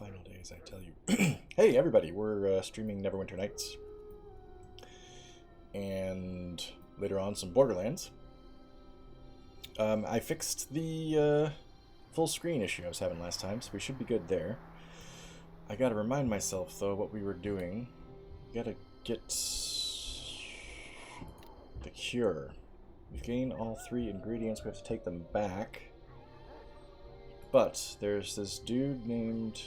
final days, I tell you. Hey, everybody, we're streaming Neverwinter Nights. And later on, some Borderlands. I fixed the full screen issue I was having last time, so we should be good there. I gotta remind myself, though, what we were doing. We gotta get the cure. We've gained all 3 ingredients, we have to take them back. But there's this dude named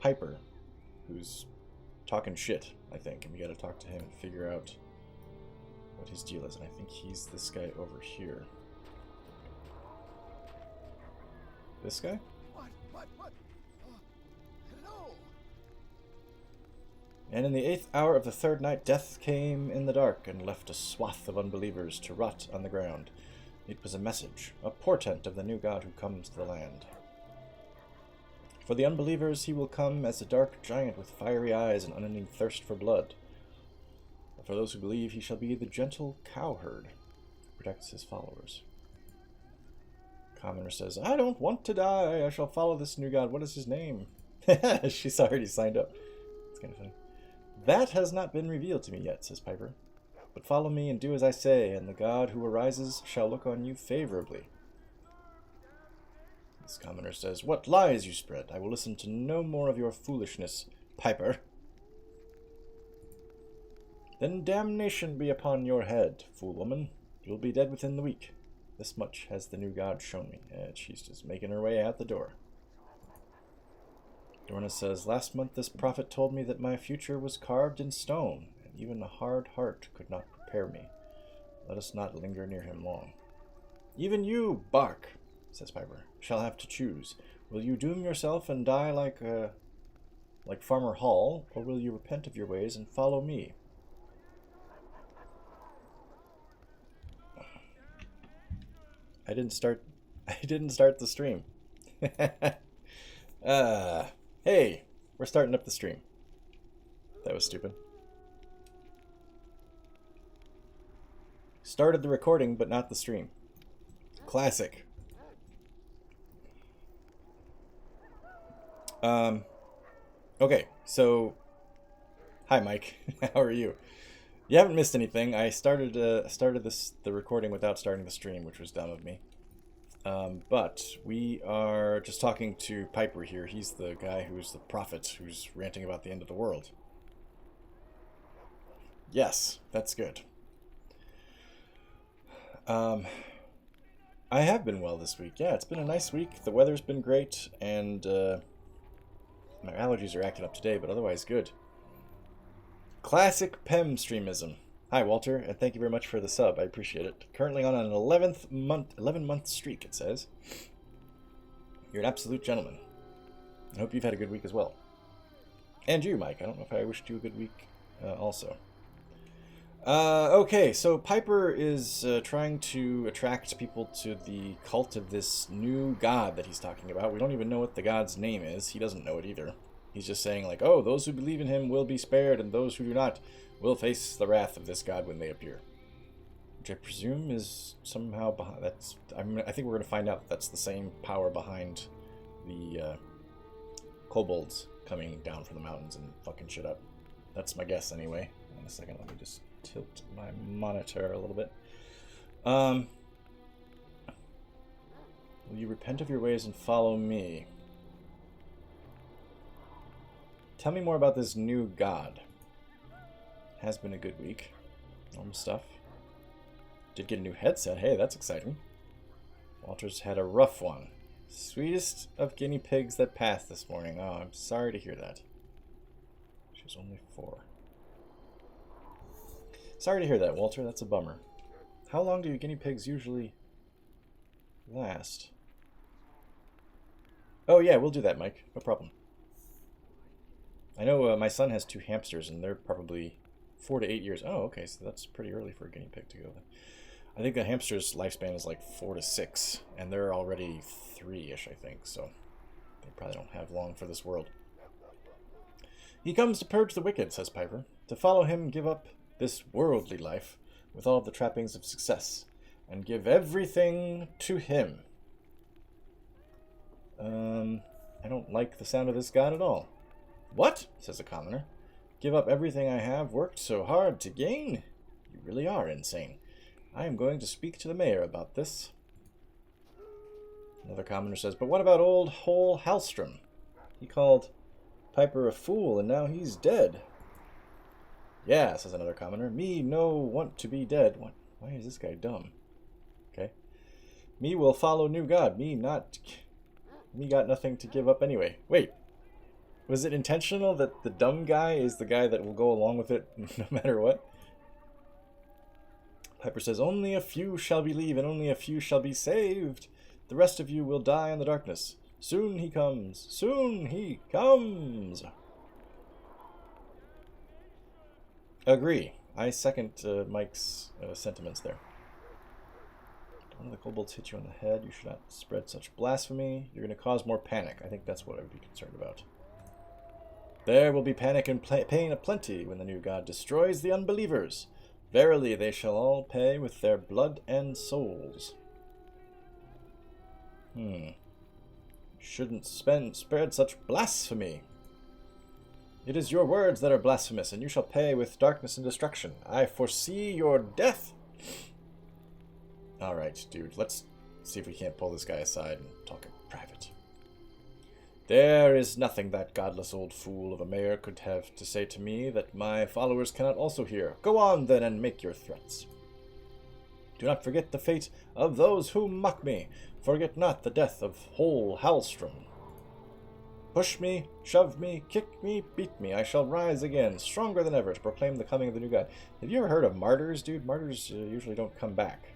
Piper who's talking shit, I think, and we gotta talk to him and figure out what his deal is, and I think he's this guy over here. This guy? What? Hello? And in the 8th hour of the 3rd night, death came in the dark and left a swath of unbelievers to rot on the ground. It was a message, a portent of the new god who comes to the land. For the unbelievers, he will come as a dark giant with fiery eyes and unending thirst for blood. But for those who believe, he shall be the gentle cowherd who protects his followers. Commoner says, I don't want to die. I shall follow this new god. What is his name? She's already signed up. It's kind of funny. That has not been revealed to me yet, says Piper. But follow me and do as I say, and the god who arises shall look on you favorably. This commoner says, What lies you spread! I will listen to no more of your foolishness, Piper. Then damnation be upon your head, fool woman. You'll be dead within the week. This much has the new god shown me. And she's just making her way out the door. Dorna says, Last month this prophet told me that my future was carved in stone, and even a hard heart could not prepare me. Let us not linger near him long. Even you, Bark, says Piper, shall have to choose. Will you doom yourself and die like Farmer Hall, or will you repent of your ways and follow me? I didn't start the stream. Hey, we're starting up the stream. That was stupid. Started the recording, but not the stream. Classic. Okay, so hi Mike, how are you? You haven't missed anything. I started the recording without starting the stream, which was dumb of me. But we are just talking to Piper here. He's the guy who's the prophet who's ranting about the end of the world. Yes, that's good. I have been well this week. Yeah, it's been a nice week. The weather's been great, and my allergies are acting up today, but otherwise good. Classic PEM streamism. Hi, Walter, and thank you very much for the sub. I appreciate it. Currently on an 11-month streak, it says. You're an absolute gentleman. I hope you've had a good week as well. And you, Mike. I don't know if I wished you a good week also. Okay, so Piper is trying to attract people to the cult of this new god that he's talking about. We don't even know what the god's name is. He doesn't know it either. He's just saying, like, oh, those who believe in him will be spared, and those who do not will face the wrath of this god when they appear. Which I presume is somehow behind... I think we're going to find out that that's the same power behind the kobolds coming down from the mountains and fucking shit up. That's my guess, anyway. In a second, let me just tilt my monitor a little bit. Will you repent of your ways and follow me? Tell me more about this new god. Has been a good week. Normal stuff. Did get a new headset. Hey, that's exciting. Walter's had a rough one. Sweetest of guinea pigs that passed this morning. Oh, I'm sorry to hear that. She was only 4. Sorry to hear that, Walter. That's a bummer. How long do guinea pigs usually last? Oh, yeah, we'll do that, Mike. No problem. I know my son has 2 hamsters, and they're probably 4 to 8 years. Oh, okay, so that's pretty early for a guinea pig to go. I think the hamster's lifespan is like 4 to 6, and they're already 3-ish, I think, so they probably don't have long for this world. He comes to purge the wicked, says Piper. To follow him, give up this worldly life with all the trappings of success, and give everything to him. I don't like the sound of this god at all. What? Says a commoner. Give up everything I have worked so hard to gain? You really are insane. I am going to speak to the mayor about this. Another commoner says, but what about old Hole Halstrom? He called Piper a fool, and now he's dead. Yeah, says another commoner. Me no want to be dead. What? Why is this guy dumb? Okay. Me will follow new god. Me got nothing to give up anyway. Wait. Was it intentional that the dumb guy is the guy that will go along with it no matter what? Piper says, only a few shall believe, and only a few shall be saved. The rest of you will die in the darkness. Soon he comes. Soon he comes. Agree. I second Mike's sentiments there. One of the kobolds hit you on the head. You should not spread such blasphemy. You're going to cause more panic. I think that's what I would be concerned about. There will be panic and pain aplenty when the new god destroys the unbelievers. Verily, they shall all pay with their blood and souls. Shouldn't spread such blasphemy. It is your words that are blasphemous, and you shall pay with darkness and destruction. I foresee your death. Alright, dude, let's see if we can't pull this guy aside and talk in private. There is nothing that godless old fool of a mayor could have to say to me that my followers cannot also hear. Go on, then, and make your threats. Do not forget the fate of those who mock me. Forget not the death of Hole Halstrom. Push me, shove me, kick me, beat me. I shall rise again, stronger than ever, to proclaim the coming of the new god. Have you ever heard of martyrs, dude? Martyrs usually don't come back.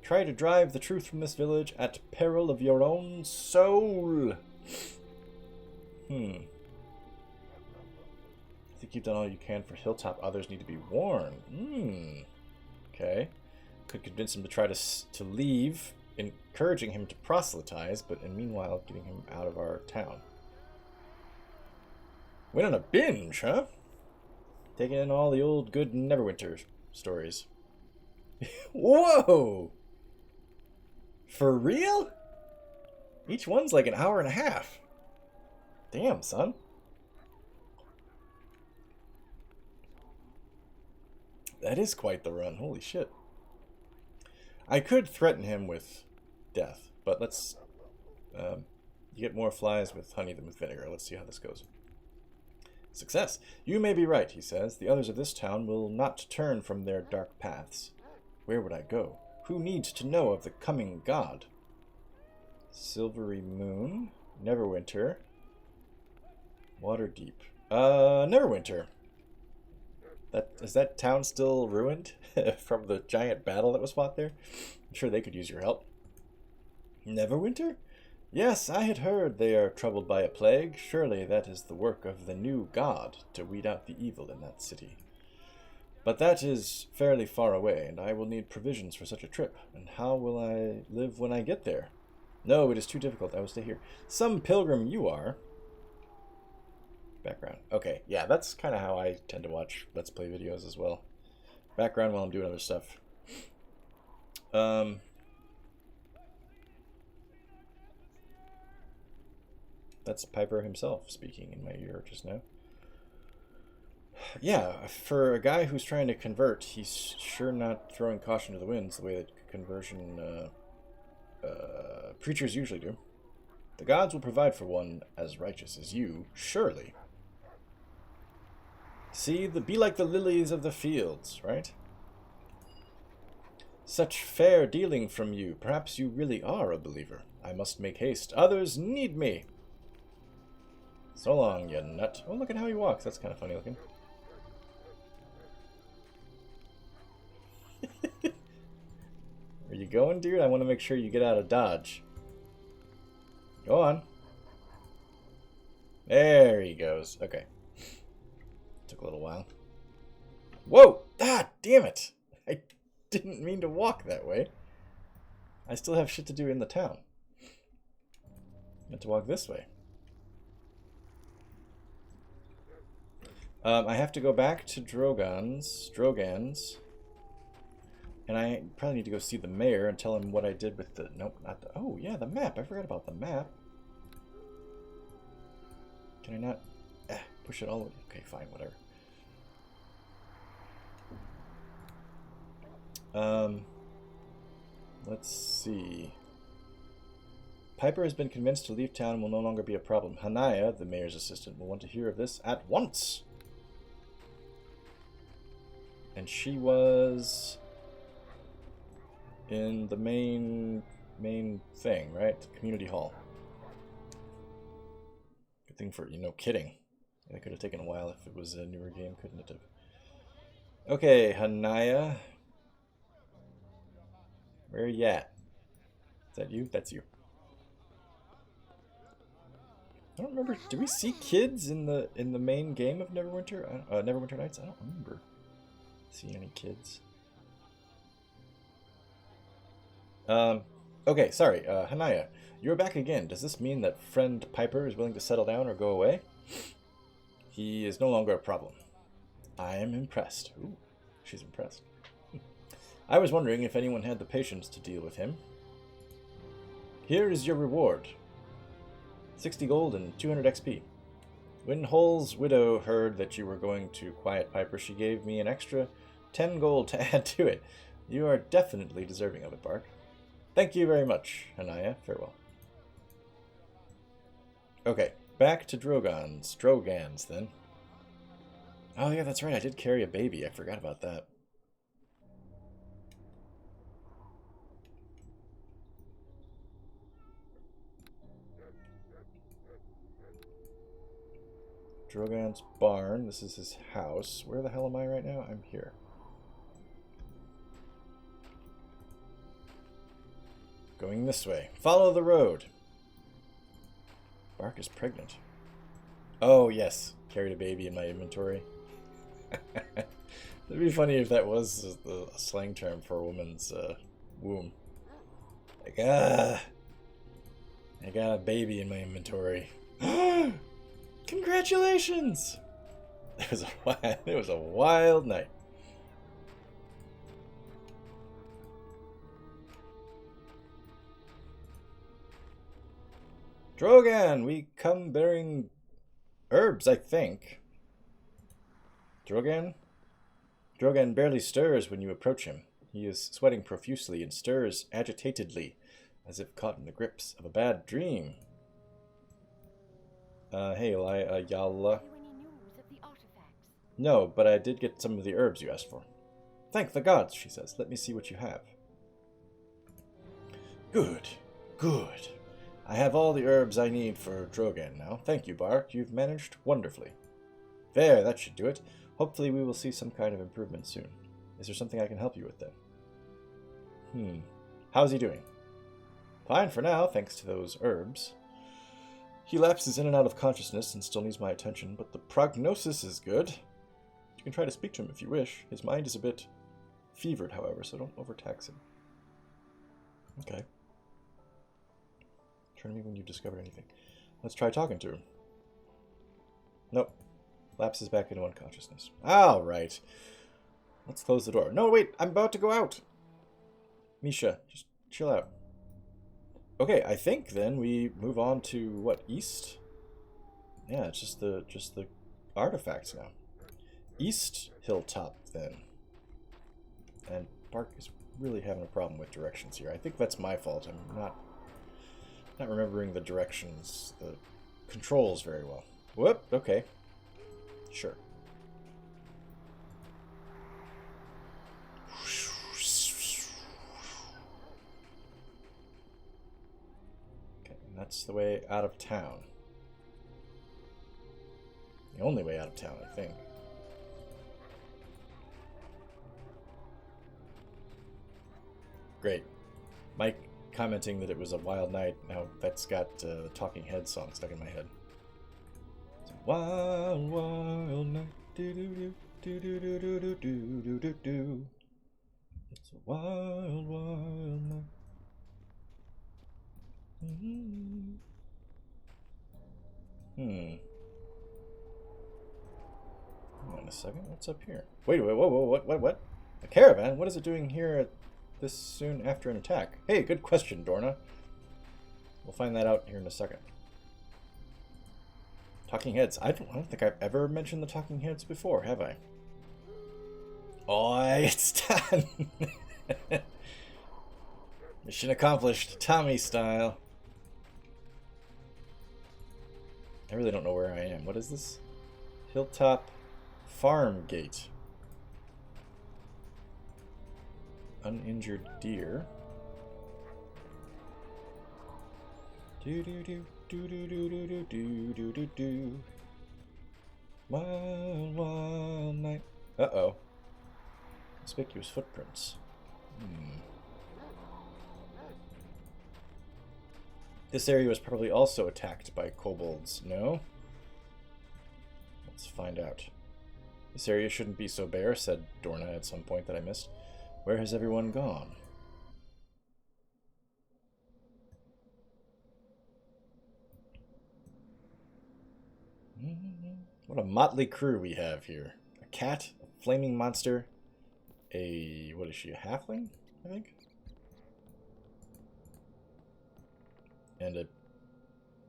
Try to drive the truth from this village at peril of your own soul. I think you've done all you can for Hilltop. Others need to be warned. Okay. Could convince him to try to leave, encouraging him to proselytize, but meanwhile getting him out of our town. Went on a binge, huh? Taking in all the old good Neverwinter stories. Whoa! For real? Each one's like an hour and a half. Damn, son. That is quite the run. Holy shit. I could threaten him with death, but let's... you get more flies with honey than with vinegar. Let's see how this goes. Success. You may be right, he says. The others of this town will not turn from their dark paths. Where would I go? Who needs to know of the coming god? Silvery Moon. Neverwinter. Waterdeep. Neverwinter. Is that town still ruined from the giant battle that was fought there? I'm sure they could use your help. Neverwinter? Yes, I had heard they are troubled by a plague. Surely that is the work of the new god to weed out the evil in that city. But that is fairly far away, and I will need provisions for such a trip. And how will I live when I get there? No, it is too difficult. I will stay here. Some pilgrim you are. Background. Okay, yeah, that's kind of how I tend to watch Let's Play videos as well. Background while I'm doing other stuff. That's Piper himself speaking in my ear just now. Yeah, for a guy who's trying to convert, he's sure not throwing caution to the winds the way that conversion preachers usually do. The gods will provide for one as righteous as you, surely. See, be like the lilies of the fields, right? Such fair dealing from you. Perhaps you really are a believer. I must make haste. Others need me. So long, you nut. Oh, look at how he walks. That's kind of funny looking. Are you going, dude? I want to make sure you get out of Dodge. Go on. There he goes. Okay. Took a little while. Whoa! Ah, damn it! I didn't mean to walk that way. I still have shit to do in the town. I meant to walk this way. I have to go back to Drogan's. And I probably need to go see the mayor and tell him what I did with the... Nope, not the... Oh, yeah, the map. I forgot about the map. Can I not push it all the way? Okay, fine, whatever. Let's see. Piper has been convinced to leave town and will no longer be a problem. Hanaya, the mayor's assistant, will want to hear of this at once. And she was in the main thing, right? The community hall. Good thing for, kidding. That could have taken a while if it was a newer game, couldn't it have? Okay, Hanaya. Where are you at? Is that you? That's you. I don't remember. Do we see kids in the main game of Neverwinter? Neverwinter Nights? I don't remember seeing any kids. Okay, sorry, Hanaya. You're back again. Does this mean that friend Piper is willing to settle down or go away? He is no longer a problem. I am impressed. Ooh, she's impressed. I was wondering if anyone had the patience to deal with him. Here is your reward. 60 gold and 200 XP. When Hull's widow heard that you were going to quiet Piper, she gave me an extra 10 gold to add to it. You are definitely deserving of it, Bark. Thank you very much, Hanaya. Farewell. Okay, back to Drogans, then. Oh yeah, that's right, I did carry a baby. I forgot about that. Drogon's barn. This is his house. Where the hell am I right now? I'm here. Going this way. Follow the road. Bark is pregnant. Oh, yes. Carried a baby in my inventory. It'd be funny if that was the slang term for a woman's womb. Like, I got a baby in my inventory. Congratulations! It was a wild night. Drogan, we come bearing herbs, I think. Drogan barely stirs when you approach him. He is sweating profusely and stirs agitatedly, as if caught in the grips of a bad dream. Hey, Yalla. No, but I did get some of the herbs you asked for. Thank the gods, she says. Let me see what you have. Good, good. I have all the herbs I need for Drogan now. Thank you, Bark. You've managed wonderfully. There, that should do it. Hopefully we will see some kind of improvement soon. Is there something I can help you with then? How's he doing? Fine for now, thanks to those herbs. He lapses in and out of consciousness and still needs my attention, but the prognosis is good. You can try to speak to him if you wish. His mind is a bit fevered, however, so don't overtax him. Okay. Turn to me when you've discovered anything. Let's try talking to him. Nope. Lapses back into unconsciousness. Alright. Let's close the door. No, wait! I'm about to go out! Misha, just chill out. Okay, I think then we move on to what, east? Yeah, it's just the artifacts now. East hilltop then. And Bark is really having a problem with directions here. I think that's my fault. I'm not remembering the directions, the controls very well. Whoop, okay. Sure. That's the way out of town. The only way out of town, I think. Great. Mike commenting that it was a wild night. Now that's got the Talking Heads song stuck in my head. It's a wild, wild night. Do do do do do do do do do do do. It's a wild, wild night. Hold on a second. What's up here? Wait, whoa, what? A caravan? What is it doing here this soon after an attack? Hey, good question, Dorna. We'll find that out here in a second. Talking heads. I don't think I've ever mentioned the talking heads before, have I? Oh, it's done! Mission accomplished, Tommy style. I really don't know where I am. What is this? Hilltop Farm Gate. Uninjured deer. Do do do do do do do do do do do. Wild, wild night. Uh-oh. Conspicuous footprints. This area was probably also attacked by kobolds, no? Let's find out. This area shouldn't be so bare, said Dorna at some point that I missed. Where has everyone gone? What a motley crew we have here. A cat, a flaming monster, what is she, a halfling, I think? And a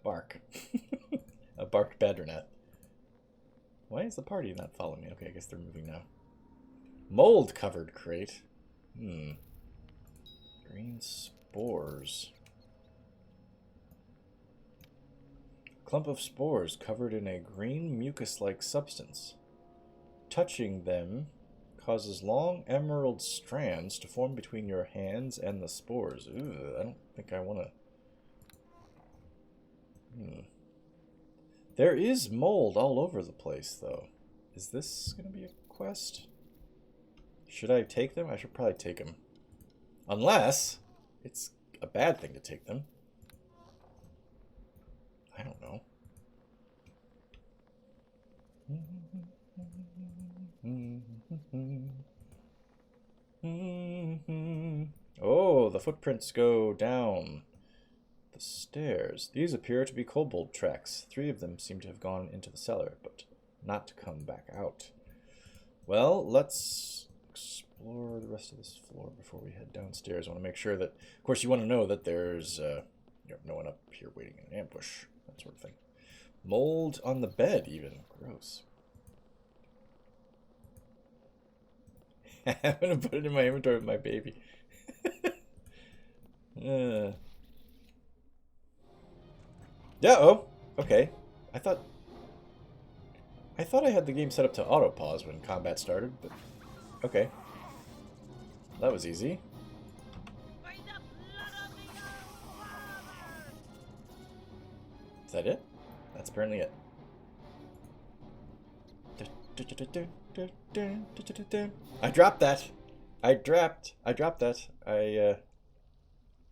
bark. A bark badgernet. Why is the party not following me? Okay, I guess they're moving now. Mold-covered crate. Green spores. Clump of spores covered in a green mucus-like substance. Touching them causes long emerald strands to form between your hands and the spores. Ooh, I don't think I want to... There is mold all over the place, though. Is this going to be a quest? Should I take them? I should probably take them. Unless it's a bad thing to take them. I don't know. Oh, the footprints go down the stairs. These appear to be kobold tracks. 3 of them seem to have gone into the cellar, but not to come back out. Well, let's explore the rest of this floor before we head downstairs. I want to make sure that, of course, you want to know that there's no one up here waiting in an ambush, that sort of thing. Mold on the bed, even. Gross. I'm going to put it in my inventory with my baby. Yeah, oh, okay. I thought I had the game set up to auto pause when combat started, but okay. That was easy. Is that it? That's apparently it. I dropped that. I dropped that.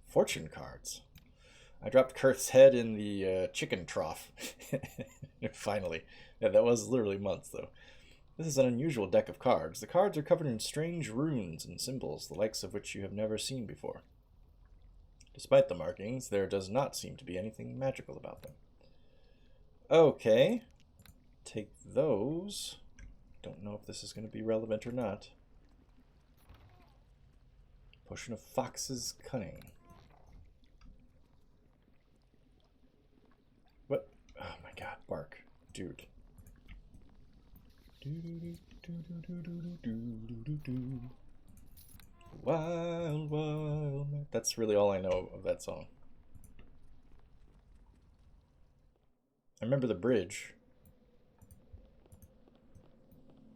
Fortune cards. I dropped Kurth's head in the chicken trough. Finally. Yeah, that was literally months, though. This is an unusual deck of cards. The cards are covered in strange runes and symbols, the likes of which you have never seen before. Despite the markings, there does not seem to be anything magical about them. Okay. Take those. Don't know if this is going to be relevant or not. Potion of Fox's Cunning. What? Oh my god, bark. Dude. Wild, wild night. That's really all I know of that song. I remember the bridge,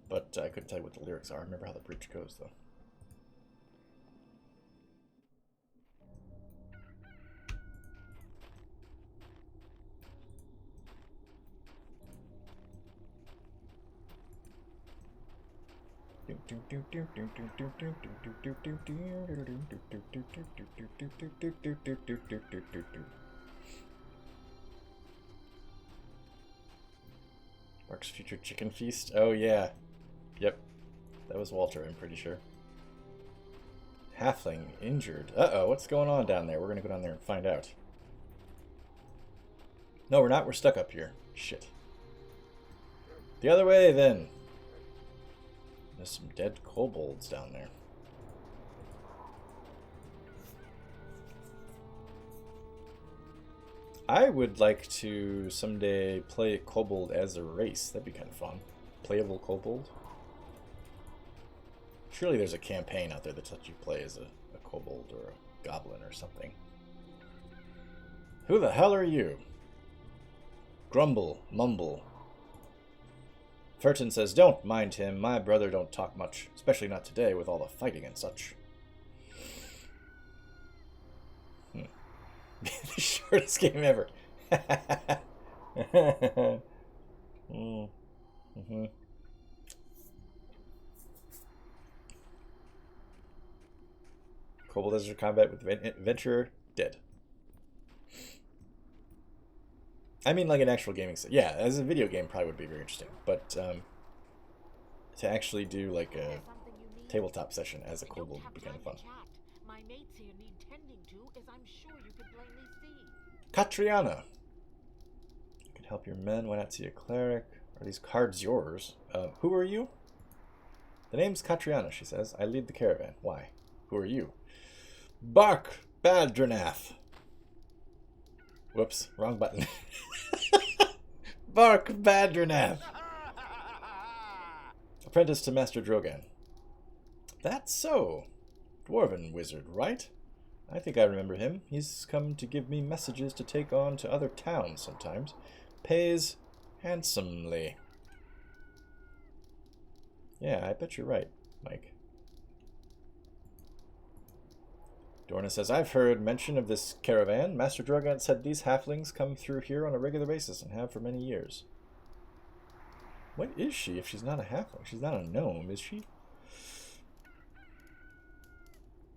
but I couldn't tell you what the lyrics are. I remember how the bridge goes, though. Mark's Future Chicken Feast. Oh yeah. Yep. That was Walter, I'm pretty sure. Halfling injured. Uh-oh, what's going on down there? We're gonna go down there and find out. No, we're not. We're stuck up here. Shit. The other way, then. There's some dead kobolds down there. I would like to someday play Kobold as a race. That'd be kind of fun. Playable Kobold. Surely there's a campaign out there that lets you play as a Kobold or a Goblin or something. Who the hell are you? Grumble, mumble. Furton says, don't mind him. My brother don't talk much, especially not today with all the fighting and such. The shortest game ever. Kobold Desert Combat with Adventurer, dead. I mean, like an actual gaming set. Yeah, as a video game, probably would be very interesting. But to actually do like a tabletop session as a Kobold would be kind of fun. My mates here need tending to, as I'm sure you could plainly see. Katriana. You can help your men. Why not see a cleric? Are these cards yours? Who are you? The name's Katriana, she says. I lead the caravan. Why? Who are you? Bark Badranath. Whoops, wrong button. Bark Badranath. Apprentice to Master Drogan. That's so. Dwarven wizard, right? I think I remember him. He's come to give me messages to take on to other towns sometimes. Pays handsomely. Yeah, I bet you're right, Mike. Dorna says, I've heard mention of this caravan. Master Drogon said these halflings come through here on a regular basis and have for many years. What is she if she's not a halfling? She's not a gnome, is she?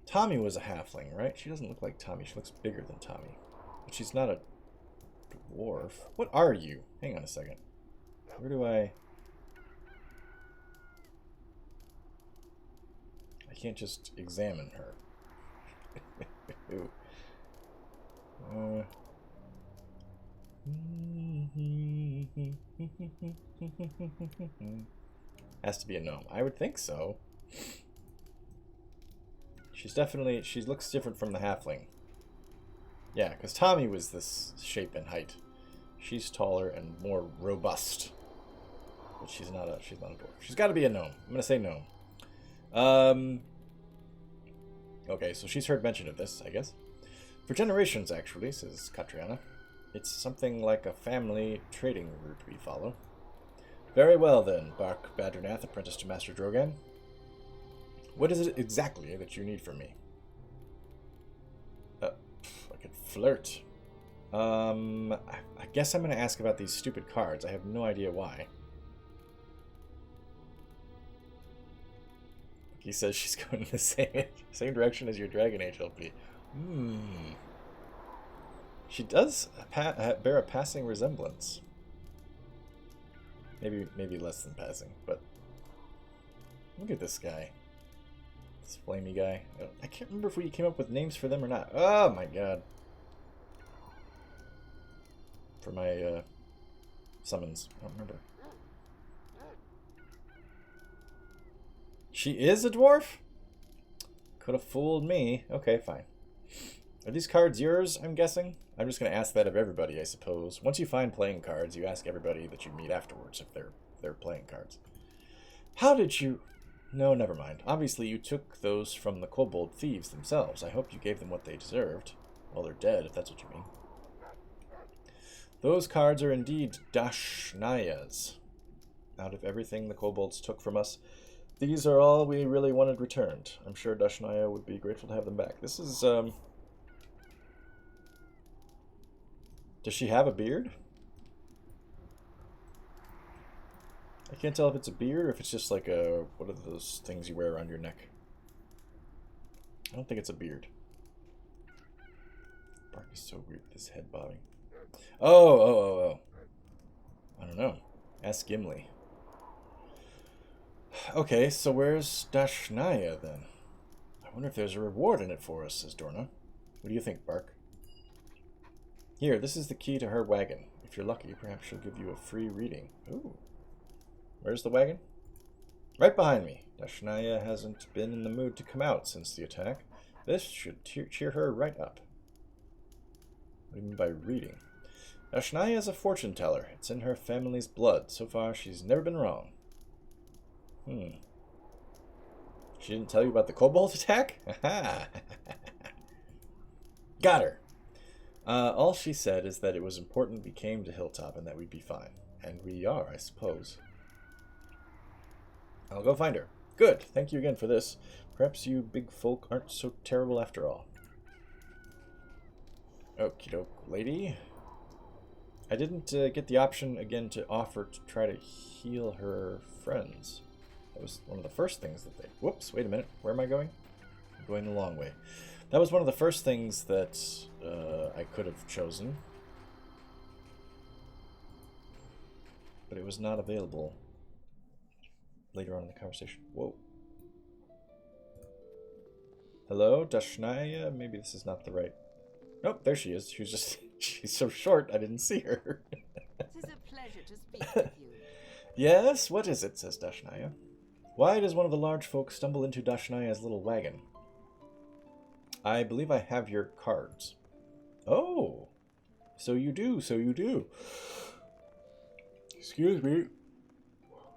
Tommy was a halfling, right? She doesn't look like Tommy. She looks bigger than Tommy. But she's not a dwarf. What are you? Hang on a second. Where do I can't just examine her. Has to be a gnome. I would think so. She's definitely... She looks different from the halfling. Yeah, because Tommy was this shape and height. She's taller and more robust. But she's not a dwarf. She's got to be a gnome. I'm going to say gnome. Okay, so she's heard mention of this, I guess. For generations, actually, says Katriana. It's something like a family trading route we follow. Very well, then, Bark Badranath, apprentice to Master Drogan. What is it exactly that you need from me? I could flirt. I guess I'm going to ask about these stupid cards. I have no idea why. He says she's going in the same direction as your Dragon Age LP. She does bear a passing resemblance. Maybe less than passing, but look at this guy. This flamey guy. I can't remember if we came up with names for them or not. Oh my god. For my summons. I don't remember. She is a dwarf? Could have fooled me. Okay, fine. Are these cards yours, I'm guessing? I'm just going to ask that of everybody, I suppose. Once you find playing cards, you ask everybody that you meet afterwards if they're playing cards. How did you... No, never mind. Obviously, you took those from the kobold thieves themselves. I hope you gave them what they deserved. Well, they're dead, if that's what you mean. Those cards are indeed Dashnaya's. Out of everything the kobolds took from us, these are all we really wanted returned. I'm sure Dashnaya would be grateful to have them back. This is, Does she have a beard? I can't tell if it's a beard or if it's just like a... What are those things you wear around your neck? I don't think it's a beard. Bark is so weird with his head bobbing. Oh. I don't know. Ask Gimli. Okay, so where's Dashnaya then? I wonder if there's a reward in it for us, says Dorna. What do you think, Bark? Here, this is the key to her wagon. If you're lucky, perhaps she'll give you a free reading. Ooh. Where's the wagon? Right behind me. Dashnaya hasn't been in the mood to come out since the attack. This should cheer her right up. What do you mean by reading? Ashnaya is a fortune teller. It's in her family's blood. So far, she's never been wrong. She didn't tell you about the kobold attack? Got her. All she said is that it was important we came to Hilltop and that we'd be fine. And we are, I suppose. I'll go find her. Good. Thank you again for this. Perhaps you big folk aren't so terrible after all. Okie doke, lady. I didn't get the option again to offer to try to heal her friends. That was one of the first things that they... Whoops, wait a minute. Where am I going? I'm going the long way. That was one of the first things that I could have chosen. But it was not available later on in the conversation. Whoa. Hello, Dashnaya? Maybe this is not the right... Nope, there she is. She was just... She's so short, I didn't see her. Tis a pleasure to speak with you. Yes, what is it, says Dashnaya. Why does one of the large folk stumble into Dashnaya's little wagon? I believe I have your cards. Oh, so you do, so you do. Excuse me.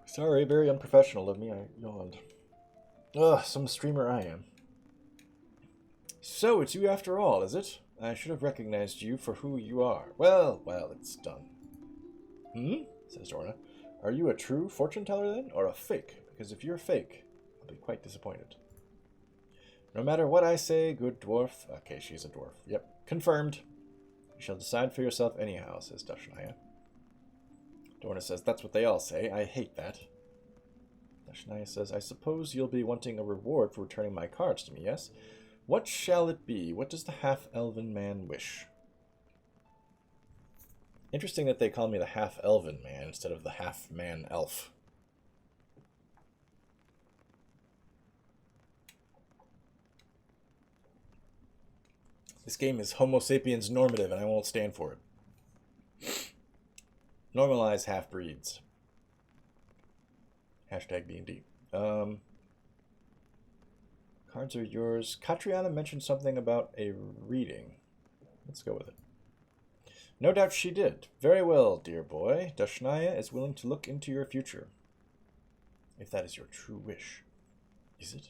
Sorry, very unprofessional of me. I yawned. Ugh, some streamer I am. So, it's you after all, is it? I should have recognized you for who you are. Well, it's done. Says Dorna. Are you a true fortune teller then, or a fake? Because if you're fake, I'll be quite disappointed. No matter what I say, good dwarf... Okay, she's a dwarf. Yep, confirmed. You shall decide for yourself anyhow, says Dashnaya. Dorna says, that's what they all say. I hate that. Dashnaya says, I suppose you'll be wanting a reward for returning my cards to me, yes? What shall it be? What does the half-elven man wish? Interesting that they call me the half-elven man instead of the half-man elf. This game is Homo sapiens normative, and I won't stand for it. Normalize half-breeds. Hashtag D&D. Cards are yours. Katriana mentioned something about a reading. Let's go with it. No doubt she did. Very well, dear boy. Dashnaya is willing to look into your future. If that is your true wish. Is it?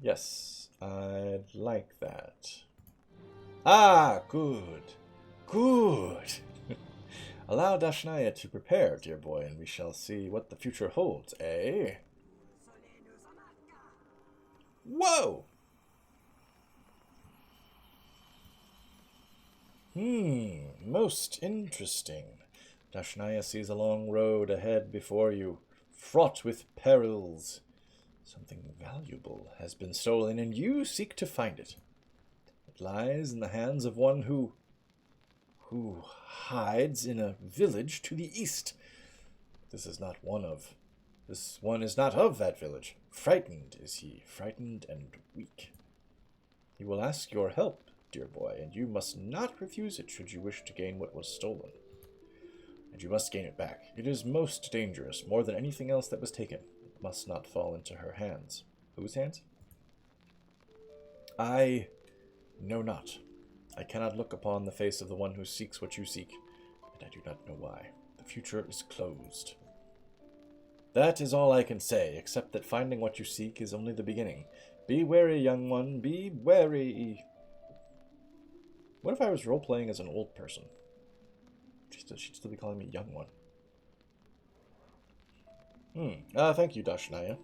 Yes, I'd like that. Ah, good. Good. Allow Dashnaya to prepare, dear boy, and we shall see what the future holds, eh? Whoa! Most interesting. Dashnaya sees a long road ahead before you, fraught with perils. Something valuable has been stolen, and you seek to find it. It lies in the hands of one who hides in a village to the east. This one is not of that village. Frightened is he, frightened and weak. He will ask your help, dear boy, and you must not refuse it should you wish to gain what was stolen. And you must gain it back. It is most dangerous, more than anything else that was taken. It must not fall into her hands. Whose hands? I know not. I cannot look upon the face of the one who seeks what you seek, and I do not know why. The future is closed. That is all I can say, except that finding what you seek is only the beginning. Be wary, young one, be wary. What if I was role-playing as an old person? She'd still be calling me young one. Thank you, Dashnaya.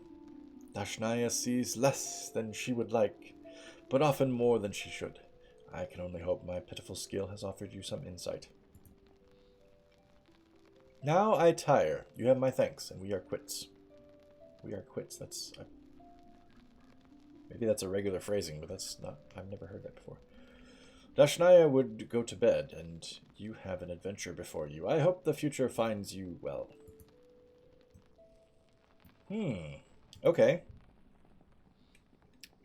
Dashnaya sees less than she would like, but often more than she should. I can only hope my pitiful skill has offered you some insight. Now I tire. You have my thanks, and we are quits. We are quits. Maybe that's a regular phrasing, but that's not... I've never heard that before. Dashnaya would go to bed, and you have an adventure before you. I hope the future finds you well. Okay.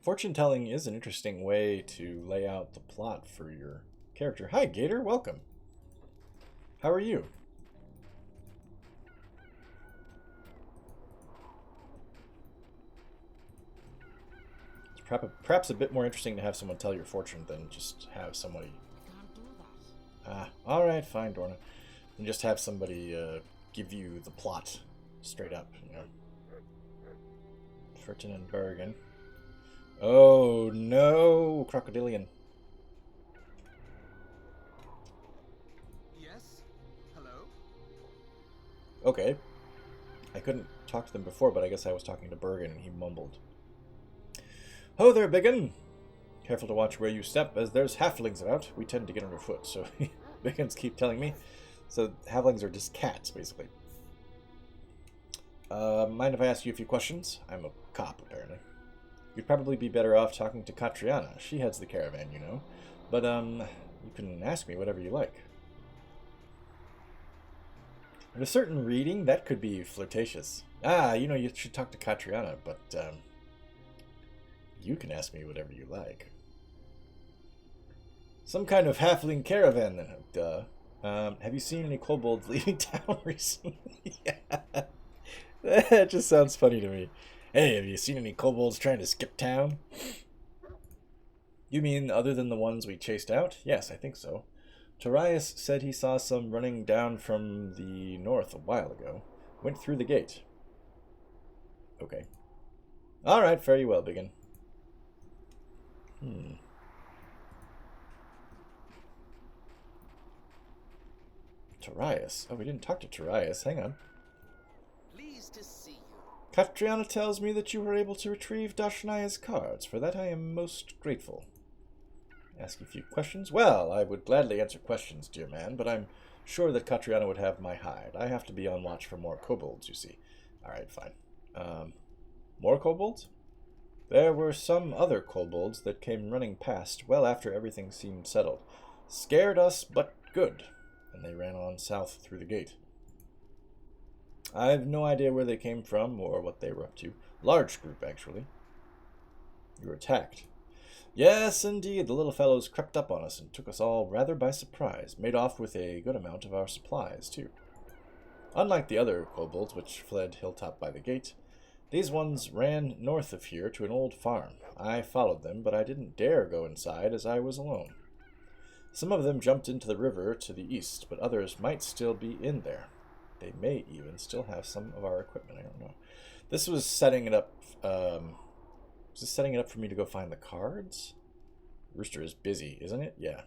Fortune-telling is an interesting way to lay out the plot for your character. Hi, Gator. Welcome. How are you? It's perhaps a bit more interesting to have someone tell your fortune than just have somebody... I can't do that. Ah, alright, fine, Dorna. And just have somebody give you the plot straight up, you know. Furton and Bergen. Oh, no! Crocodilian. Yes? Hello? Okay. I couldn't talk to them before, but I guess I was talking to Bergen and he mumbled. Ho there, Biggin! Careful to watch where you step, as there's halflings about. We tend to get underfoot, so Biggins keep telling me. So halflings are just cats, basically. Mind if I ask you a few questions? I'm a cop, apparently. You'd probably be better off talking to Katriana. She heads the caravan, you know. But, you can ask me whatever you like. In a certain reading, that could be flirtatious. Ah, you know, you should talk to Katriana, but, you can ask me whatever you like. Some kind of halfling caravan, then. Duh. Have you seen any kobolds leaving town recently? Yeah. That just sounds funny to me. Hey, have you seen any kobolds trying to skip town? You mean other than the ones we chased out? Yes, I think so. Torias said he saw some running down from the north a while ago. Went through the gate. Okay. Alright, fare you well, Biggin. Torias? Oh, we didn't talk to Torias. Hang on. Pleased to see you. Katriana tells me that you were able to retrieve Dashnaya's cards. For that I am most grateful. Ask a few questions? Well, I would gladly answer questions, dear man, but I'm sure that Katriana would have my hide. I have to be on watch for more kobolds, you see. Alright, fine. More kobolds? There were some other kobolds that came running past well after everything seemed settled. Scared us, but good. And they ran on south through the gate. I've no idea where they came from or what they were up to. Large group, actually. You were attacked. Yes, indeed, the little fellows crept up on us and took us all rather by surprise. Made off with a good amount of our supplies, too. Unlike the other kobolds, which fled hilltop by the gate, these ones ran north of here to an old farm. I followed them, but I didn't dare go inside as I was alone. Some of them jumped into the river to the east, but others might still be in there. They may even still have some of our equipment, I don't know. This was setting it up, is this setting it up for me to go find the cards? Rooster is busy, isn't it? Yeah.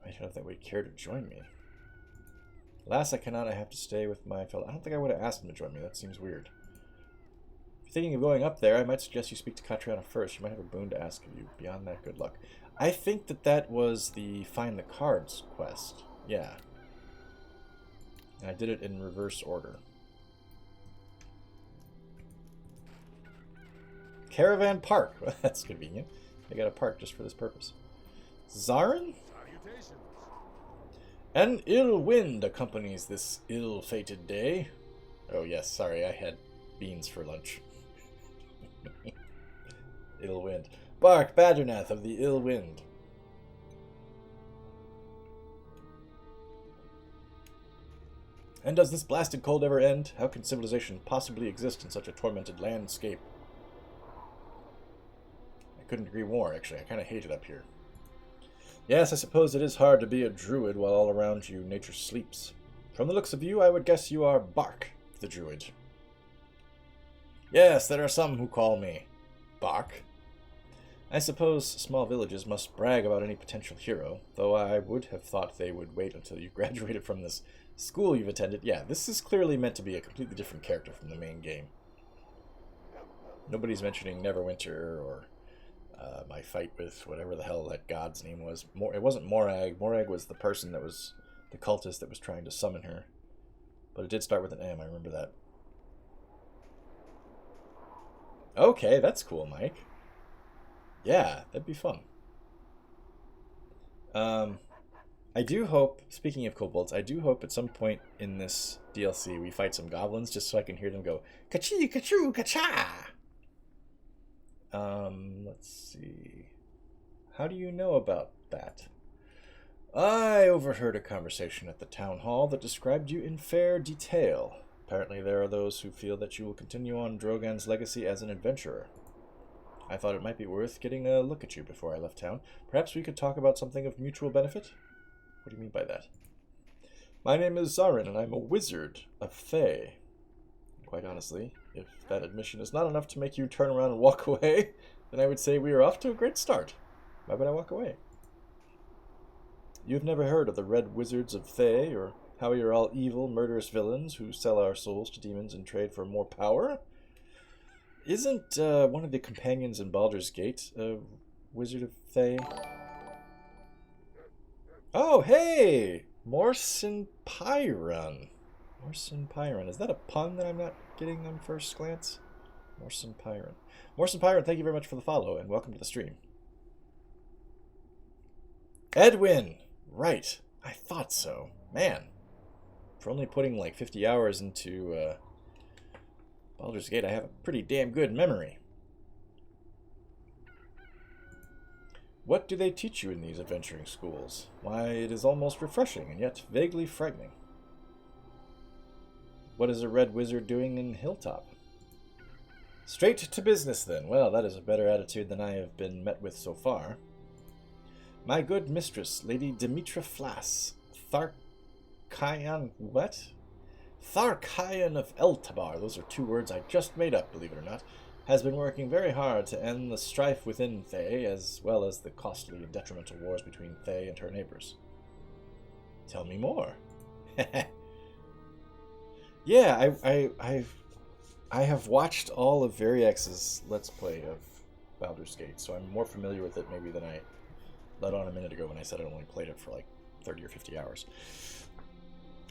I don't know if that would care to join me. Alas, I cannot. I have to stay with my fellow. I don't think I would have asked him to join me. That seems weird. If you're thinking of going up there, I might suggest you speak to Katriana first. She might have a boon to ask of you. Beyond that, good luck. I think that was the Find the Cards quest. Yeah. And I did it in reverse order. Caravan Park. Well, that's convenient. They got a park just for this purpose. Zarin? Salutations. An ill wind accompanies this ill-fated day. Oh yes, sorry, I had beans for lunch. Ill wind. Bark, Badgernath of the ill wind. And does this blasted cold ever end? How can civilization possibly exist in such a tormented landscape? I couldn't agree more, actually. I kind of hate it up here. Yes, I suppose it is hard to be a druid while all around you nature sleeps. From the looks of you, I would guess you are Bark, the druid. Yes, there are some who call me Bark. I suppose small villages must brag about any potential hero, though I would have thought they would wait until you graduated from this school you've attended. Yeah, this is clearly meant to be a completely different character from the main game. Nobody's mentioning Neverwinter or my fight with whatever the hell that god's name was. It wasn't Morag. Morag was the person that was the cultist that was trying to summon her. But it did start with an M, I remember that. Okay, that's cool, Mike. Yeah, that'd be fun. I do hope, speaking of kobolds, I do hope at some point in this DLC we fight some goblins just so I can hear them go, ka-chee, ka-choo, ka-cha! Let's see. How do you know about that? I overheard a conversation at the town hall that described you in fair detail. Apparently there are those who feel that you will continue on Drogon's legacy as an adventurer. I thought it might be worth getting a look at you before I left town. Perhaps we could talk about something of mutual benefit? What do you mean by that? My name is Zarin, and I'm a wizard of Thay. Quite honestly, if that admission is not enough to make you turn around and walk away, then I would say we are off to a great start. Why would I walk away? You've never heard of the Red Wizards of Thay, or how you're all evil, murderous villains who sell our souls to demons and trade for more power? Isn't one of the companions in Baldur's Gate a wizard of Thay? Oh, hey! Morson Pyron. Morson Pyron. Is that a pun that I'm not getting on first glance? Morson Pyron. Morson Pyron, thank you very much for the follow, and welcome to the stream. Edwin! Right. I thought so. Man. For only putting like 50 hours into Baldur's Gate, I have a pretty damn good memory. What do they teach you in these adventuring schools? Why, it is almost refreshing, and yet vaguely frightening. What is a red wizard doing in Hilltop? Straight to business, then. Well, that is a better attitude than I have been met with so far. My good mistress, Lady Demetra Flass, Tharkayan... what? Tharkayan of Eltabar, those are 2 words I just made up, believe it or not, has been working very hard to end the strife within Thay, as well as the costly and detrimental wars between Thay and her neighbors. Tell me more. Yeah, I have watched all of Variax's Let's Play of Baldur's Gate, so I'm more familiar with it maybe than I let on a minute ago when I said I only played it for like 30 or 50 hours.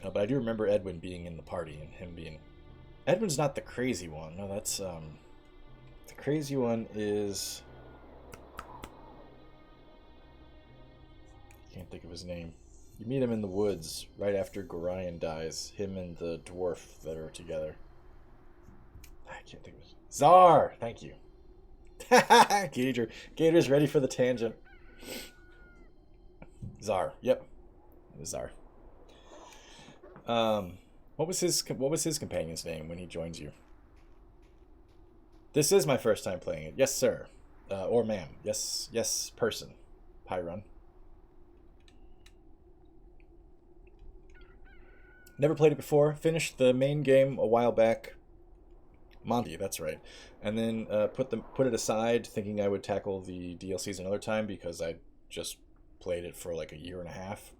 But I do remember Edwin being in the party and him being... Edwin's not the crazy one. No, that's... The crazy one is... Can't think of his name. You meet him in the woods right after Gorion dies. Him and the dwarf that are together. I can't think of his... Czar! Thank you. Gator's ready for the tangent. Czar. Yep. It was Czar. What was his companion's name when he joins you? This is my first time playing it. Yes, sir. Or ma'am. Yes, person. Pyron. Never played it before. Finished the main game a while back. Monty, that's right. And then put it aside, thinking I would tackle the DLCs another time because I just played it for like a year and a half.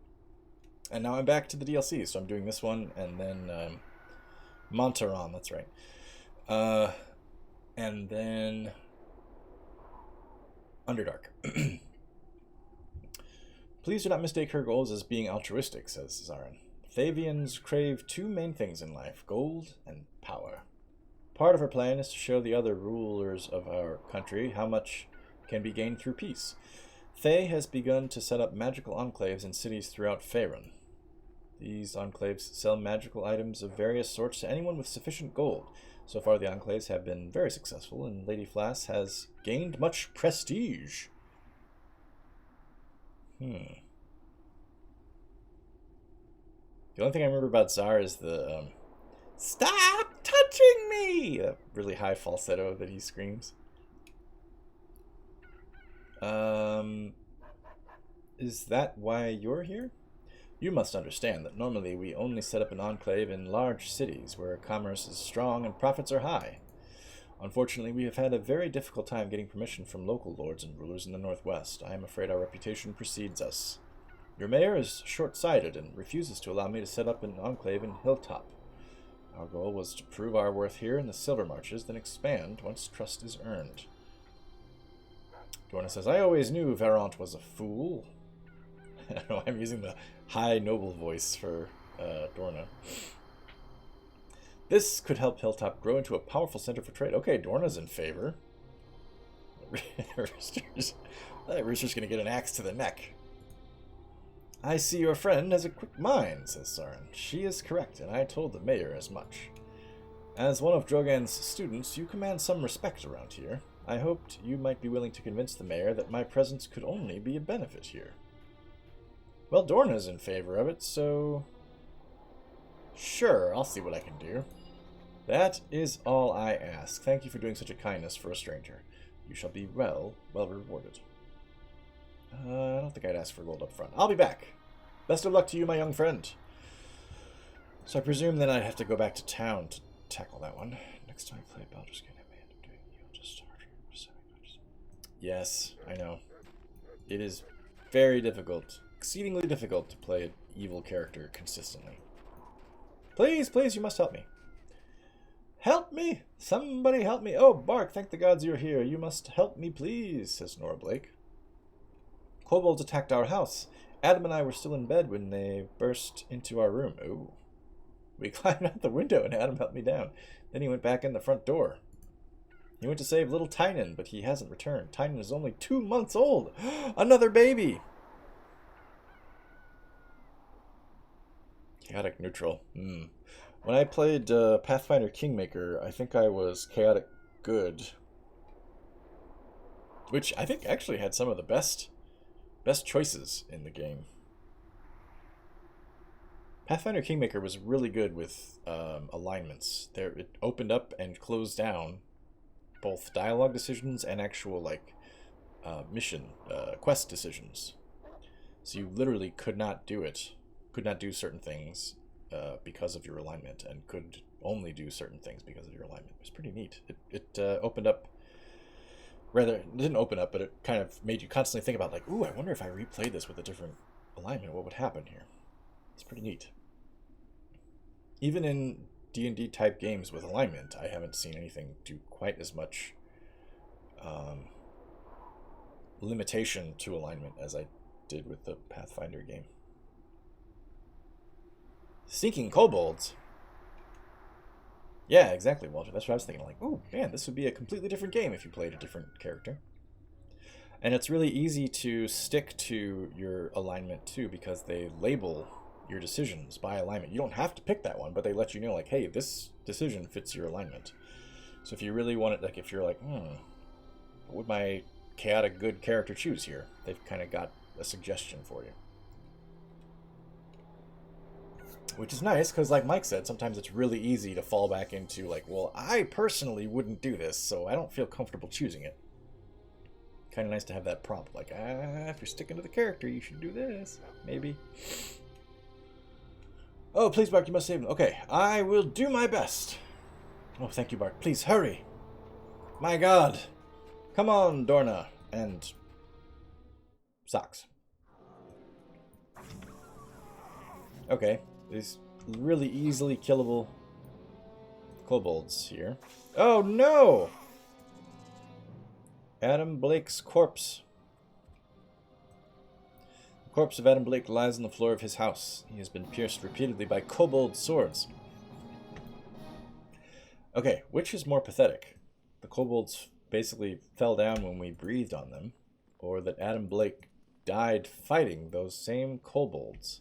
And now I'm back to the DLC, so I'm doing this one, and then Montaron, that's right. And then Underdark. Please do not mistake her goals as being altruistic, says Zarin. Thavians crave 2 main things in life, gold and power. Part of her plan is to show the other rulers of our country how much can be gained through peace. Thay has begun to set up magical enclaves in cities throughout Faerun. These enclaves sell magical items of various sorts to anyone with sufficient gold. So far, the enclaves have been very successful, and Lady Flass has gained much prestige. The only thing I remember about Czar is the, Stop touching me! That really high falsetto that he screams. Is that why you're here? You must understand that normally we only set up an enclave in large cities where commerce is strong and profits are high. Unfortunately, we have had a very difficult time getting permission from local lords and rulers in the Northwest. I am afraid our reputation precedes us. Your mayor is short-sighted and refuses to allow me to set up an enclave in Hilltop. Our goal was to prove our worth here in the Silver Marches, then expand once trust is earned. Dorna says, I always knew Verant was a fool. I don't know, I'm using the high noble voice for Dorna. This could help Hilltop grow into a powerful center for trade. Okay, Dorna's in favor. Rooster's gonna get an axe to the neck. I see your friend has a quick mind, says Zarin. She is correct, and I told the mayor as much. As one of Drogan's students, you command some respect around here. I hoped you might be willing to convince the mayor that my presence could only be a benefit here. Well, Dorna's in favor of it, so... Sure, I'll see what I can do. That is all I ask. Thank you for doing such a kindness for a stranger. You shall be well rewarded. I don't think I'd ask for gold up front. I'll be back. Best of luck to you, my young friend. So I presume then I'd have to go back to town to tackle that one. Next time I play Baldur's Gate, I may end up doing you just start. Yes, I know. It is very difficult, exceedingly difficult to play an evil character consistently. Please, please, you must help me. Help me! Somebody help me! Oh, Bark, thank the gods you're here. You must help me, please, says Nora Blake. Kobolds attacked our house. Adam and I were still in bed when they burst into our room. Ooh. We climbed out the window and Adam helped me down. Then he went back in the front door. He went to save little Tynan, but he hasn't returned. Tynan is only 2 months old. Another baby! Chaotic neutral. When I played Pathfinder Kingmaker, I think I was chaotic good. Which I think actually had some of the best choices in the game. Pathfinder Kingmaker was really good with alignments. It opened up and closed down both dialogue decisions and actual mission quest decisions. So you literally could not do certain things because of your alignment, and could only do certain things because of your alignment. It was pretty neat. It opened up. Rather, it didn't open up, but it kind of made you constantly think about, ooh, I wonder if I replayed this with a different alignment, what would happen here? It's pretty neat. Even in D&D type games with alignment, I haven't seen anything do quite as much limitation to alignment as I did with the Pathfinder game. Sneaking kobolds. Yeah, exactly, Walter. That's what I was thinking. Oh, man, this would be a completely different game if you played a different character. And it's really easy to stick to your alignment, too, because they label your decisions by alignment. You don't have to pick that one, but they let you know, hey, this decision fits your alignment. So if you really want it, if you're what would my chaotic good character choose here? They've kind of got a suggestion for you. Which is nice, because like Mike said, sometimes it's really easy to fall back into, well, I personally wouldn't do this, so I don't feel comfortable choosing it. Kind of nice to have that prompt, if you're sticking to the character, you should do this. Maybe. Oh, please, Bark, you must save him. Okay, I will do my best. Oh, thank you, Bark. Please, hurry. My God. Come on, Dorna. And Socks. Okay. These really easily killable kobolds here. Oh, no! Adam Blake's corpse. The corpse of Adam Blake lies on the floor of his house. He has been pierced repeatedly by kobold swords. Okay, which is more pathetic? The kobolds basically fell down when we breathed on them, or that Adam Blake died fighting those same kobolds?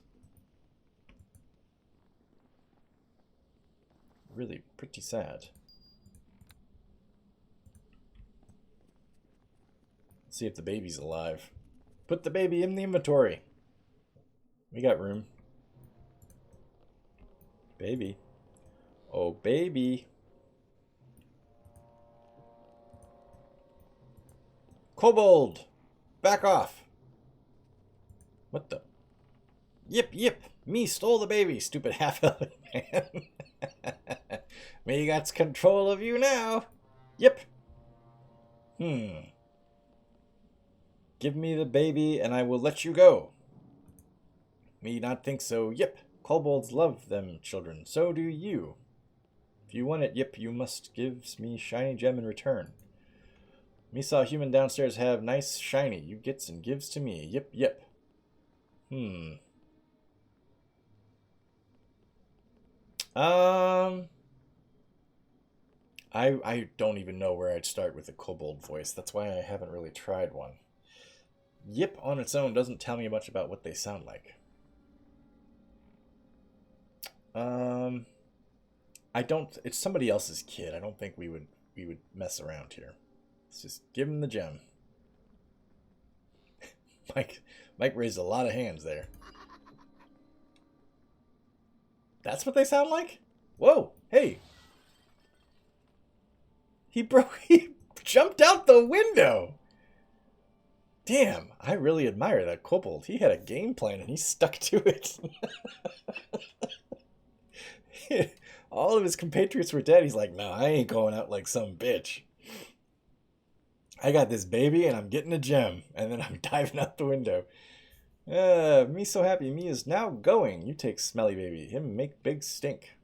Really pretty sad. Let's see if the baby's alive. Put the baby in the inventory. We got room. Baby. Oh, baby. Kobold! Back off! What the? Yip, yip! Me stole the baby, stupid half-elven man. Me got control of you now. Yip. Give me the baby and I will let you go. Me not think so. Yip. Kobolds love them children. So do you. If you want it, Yip, you must give me shiny gem in return. Me saw a human downstairs have nice shiny. You gets and gives to me. Yip, yip. I don't even know where I'd start with a kobold voice. That's why I haven't really tried one. Yip on its own doesn't tell me much about what they sound like. It's somebody else's kid. I don't think we would mess around here. Let's just give him the gem. Mike raised a lot of hands there. That's what they sound like? Whoa, hey. He jumped out the window! Damn, I really admire that kobold. He had a game plan and he stuck to it. All of his compatriots were dead. He's like, no, I ain't going out like some bitch. I got this baby and I'm getting a gem. And then I'm diving out the window. Me so happy. Me is now going. You take smelly baby. Him make big stink.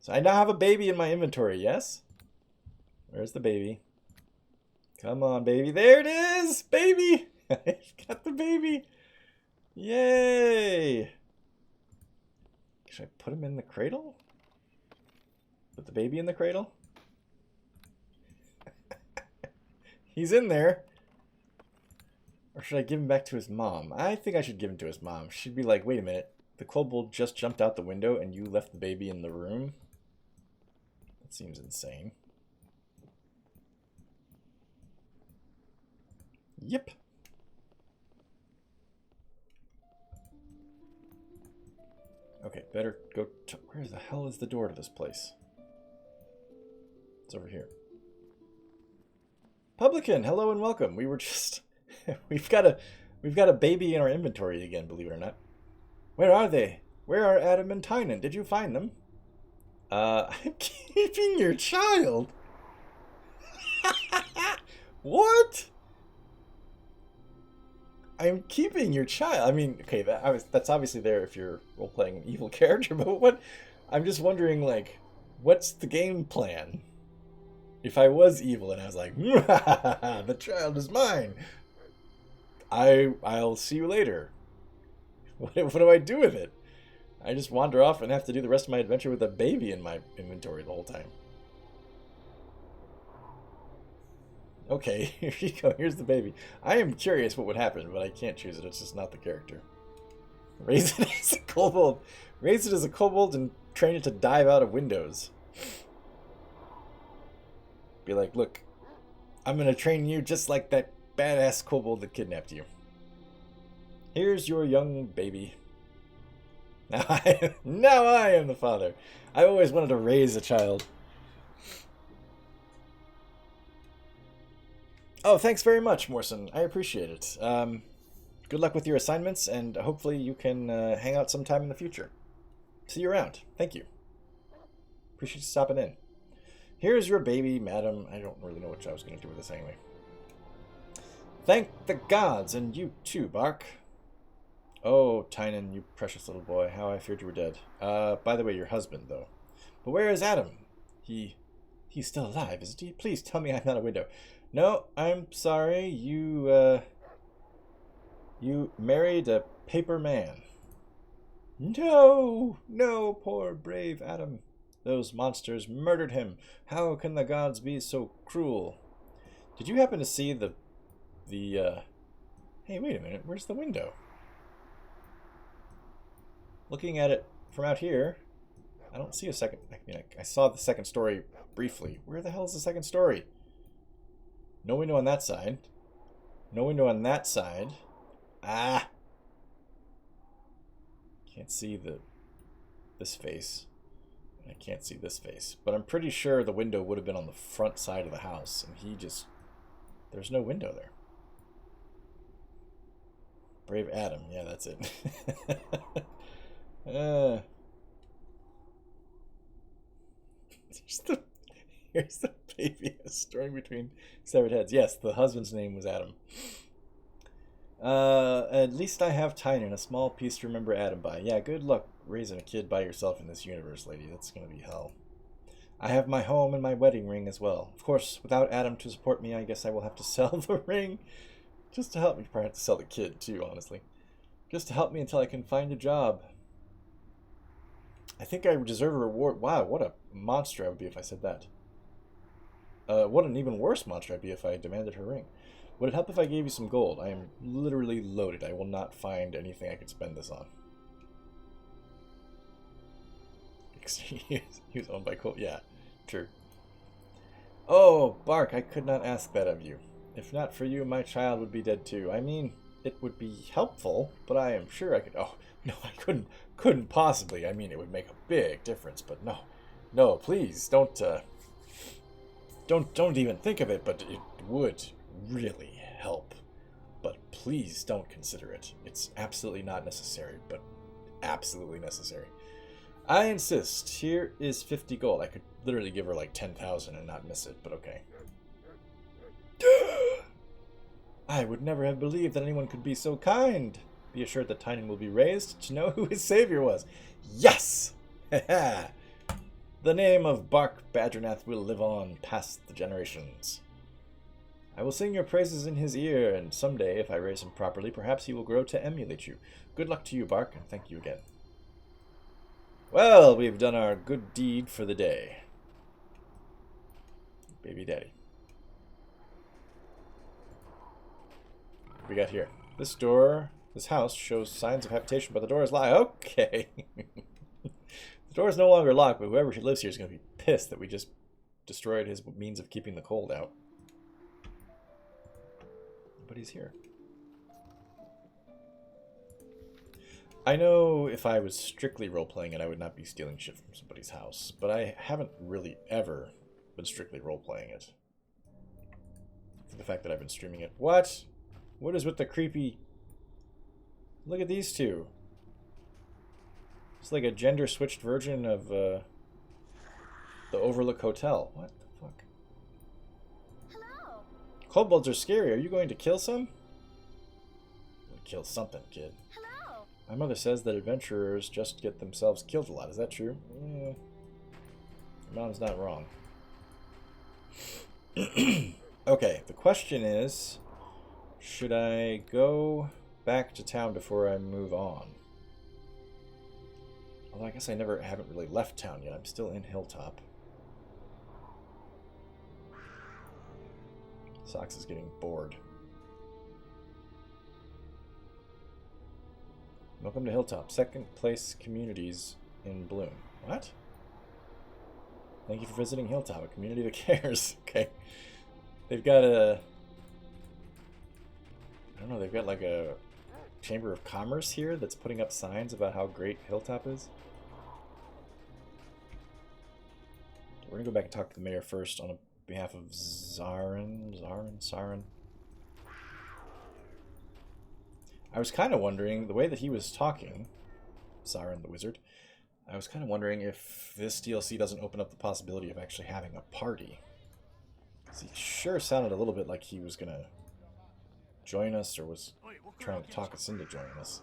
So I now have a baby in my inventory, yes? Where's the baby? Come on, baby. There it is! Baby! I've got the baby. Yay! Should I put him in the cradle? Put the baby in the cradle? He's in there. Or should I give him back to his mom? I think I should give him to his mom. She'd be like, wait a minute. The kobold just jumped out the window and you left the baby in the room? That seems insane. Yep. Okay, better go to... Where the hell is the door to this place? It's over here. Publican, hello and welcome. We were just... we've got a baby in our inventory again, believe it or not. Where are they? Where are Adam and Tynan? Did you find them? I'm keeping your child. What? I'm keeping your child. I mean, okay, that's obviously there if you're role-playing an evil character, but what? I'm just wondering, like, what's the game plan? If I was evil and I was like, the child is mine, I'll see you later. What do I do with it? I just wander off and have to do the rest of my adventure with a baby in my inventory the whole time. Okay, here you go. Here's the baby. I am curious what would happen, but I can't choose it. It's just not the character. Raise it as a kobold. Raise it as a kobold and train it to dive out of windows. Be like, look, I'm going to train you just like that badass kobold that kidnapped you. Here's your young baby. Now I am the father. I always wanted to raise a child. Oh, thanks very much, Morrison. I appreciate it. Good luck with your assignments, and hopefully you can hang out sometime in the future. See you around. Thank you. Appreciate you stopping in. Here's your baby, madam. I don't really know what I was going to do with this anyway. Thank the gods, and you too, Bark. Oh, Tynan, you precious little boy. How I feared you were dead. By the way, your husband, though. But where is Adam? He's still alive, isn't he? Please tell me I'm not a widow. No, I'm sorry. You married a paper man. No, poor brave Adam. Those monsters murdered him. How can the gods be so cruel? Did you happen to see the Hey, wait a minute. Where's the window? Looking at it from out here, I don't see a second... I mean, I saw the second story briefly. Where the hell is the second story? No window on that side. No window on that side. Ah! Can't see this face. I can't see this face. But I'm pretty sure the window would have been on the front side of the house. And he just... There's no window there. Brave Adam. Yeah, that's it. Here's the baby storing between severed heads. Yes, the husband's name was Adam. At least I have Tynan, a small piece to remember Adam by. Yeah, good luck raising a kid by yourself in this universe, lady. That's gonna be hell. I have my home and my wedding ring as well. Of course, without Adam to support me, I guess I will have to sell the ring. Just to help me. Probably have to sell the kid, too, honestly. Just to help me until I can find a job. I think I deserve a reward. Wow, what a monster I would be if I said that. What an even worse monster I'd be if I demanded her ring. Would it help if I gave you some gold? I am literally loaded. I will not find anything I could spend this on. He was owned by Colt. Yeah, true. Oh, Bark, I could not ask that of you. If not for you, my child would be dead too. I mean, it would be helpful, but I am sure I could... Oh, no, I couldn't possibly. I mean, it would make a big difference, but no. No, please, don't, don't even think of it, but it would really help. But please don't consider it. It's absolutely not necessary, but absolutely necessary. I insist. Here is 50 gold. I could literally give her like 10,000 and not miss it, but okay. I would never have believed that anyone could be so kind. Be assured that Tynan will be raised to know who his savior was. Yes! The name of Bark Badgernath will live on past the generations. I will sing your praises in his ear, and someday, if I raise him properly, perhaps he will grow to emulate you. Good luck to you, Bark, and thank you again. Well, we've done our good deed for the day. Baby daddy. What we got here? This house shows signs of habitation, but the door is locked. Okay. The door is no longer locked, but whoever lives here is going to be pissed that we just destroyed his means of keeping the cold out. But he's here. I know if I was strictly role-playing it, I would not be stealing shit from somebody's house, but I haven't really ever been strictly role-playing it. For the fact that I've been streaming it. What? What is with the creepy... Look at these two. It's like a gender-switched version of the Overlook Hotel. What the fuck? Hello. Kobolds are scary. Are you going to kill some? Kill something, kid. Hello. My mother says that adventurers just get themselves killed a lot. Is that true? Your mom's not wrong. Okay, the question is, should I go back to town before I move on? Although I guess I haven't really left town yet. I'm still in Hilltop. Sox is getting bored. Welcome to Hilltop. Second place communities in bloom. What? Thank you for visiting Hilltop, a community that cares. Okay. They've got a... I don't know, they've got like a Chamber of Commerce here that's putting up signs about how great Hilltop is. We're gonna go back and talk to the mayor first on behalf of Saren. I was kind of wondering, the way that he was talking, Saren the wizard, I was kind of wondering if this DLC doesn't open up the possibility of actually having a party. Because he sure sounded a little bit like he was gonna join us, or was trying to talk us into joining us.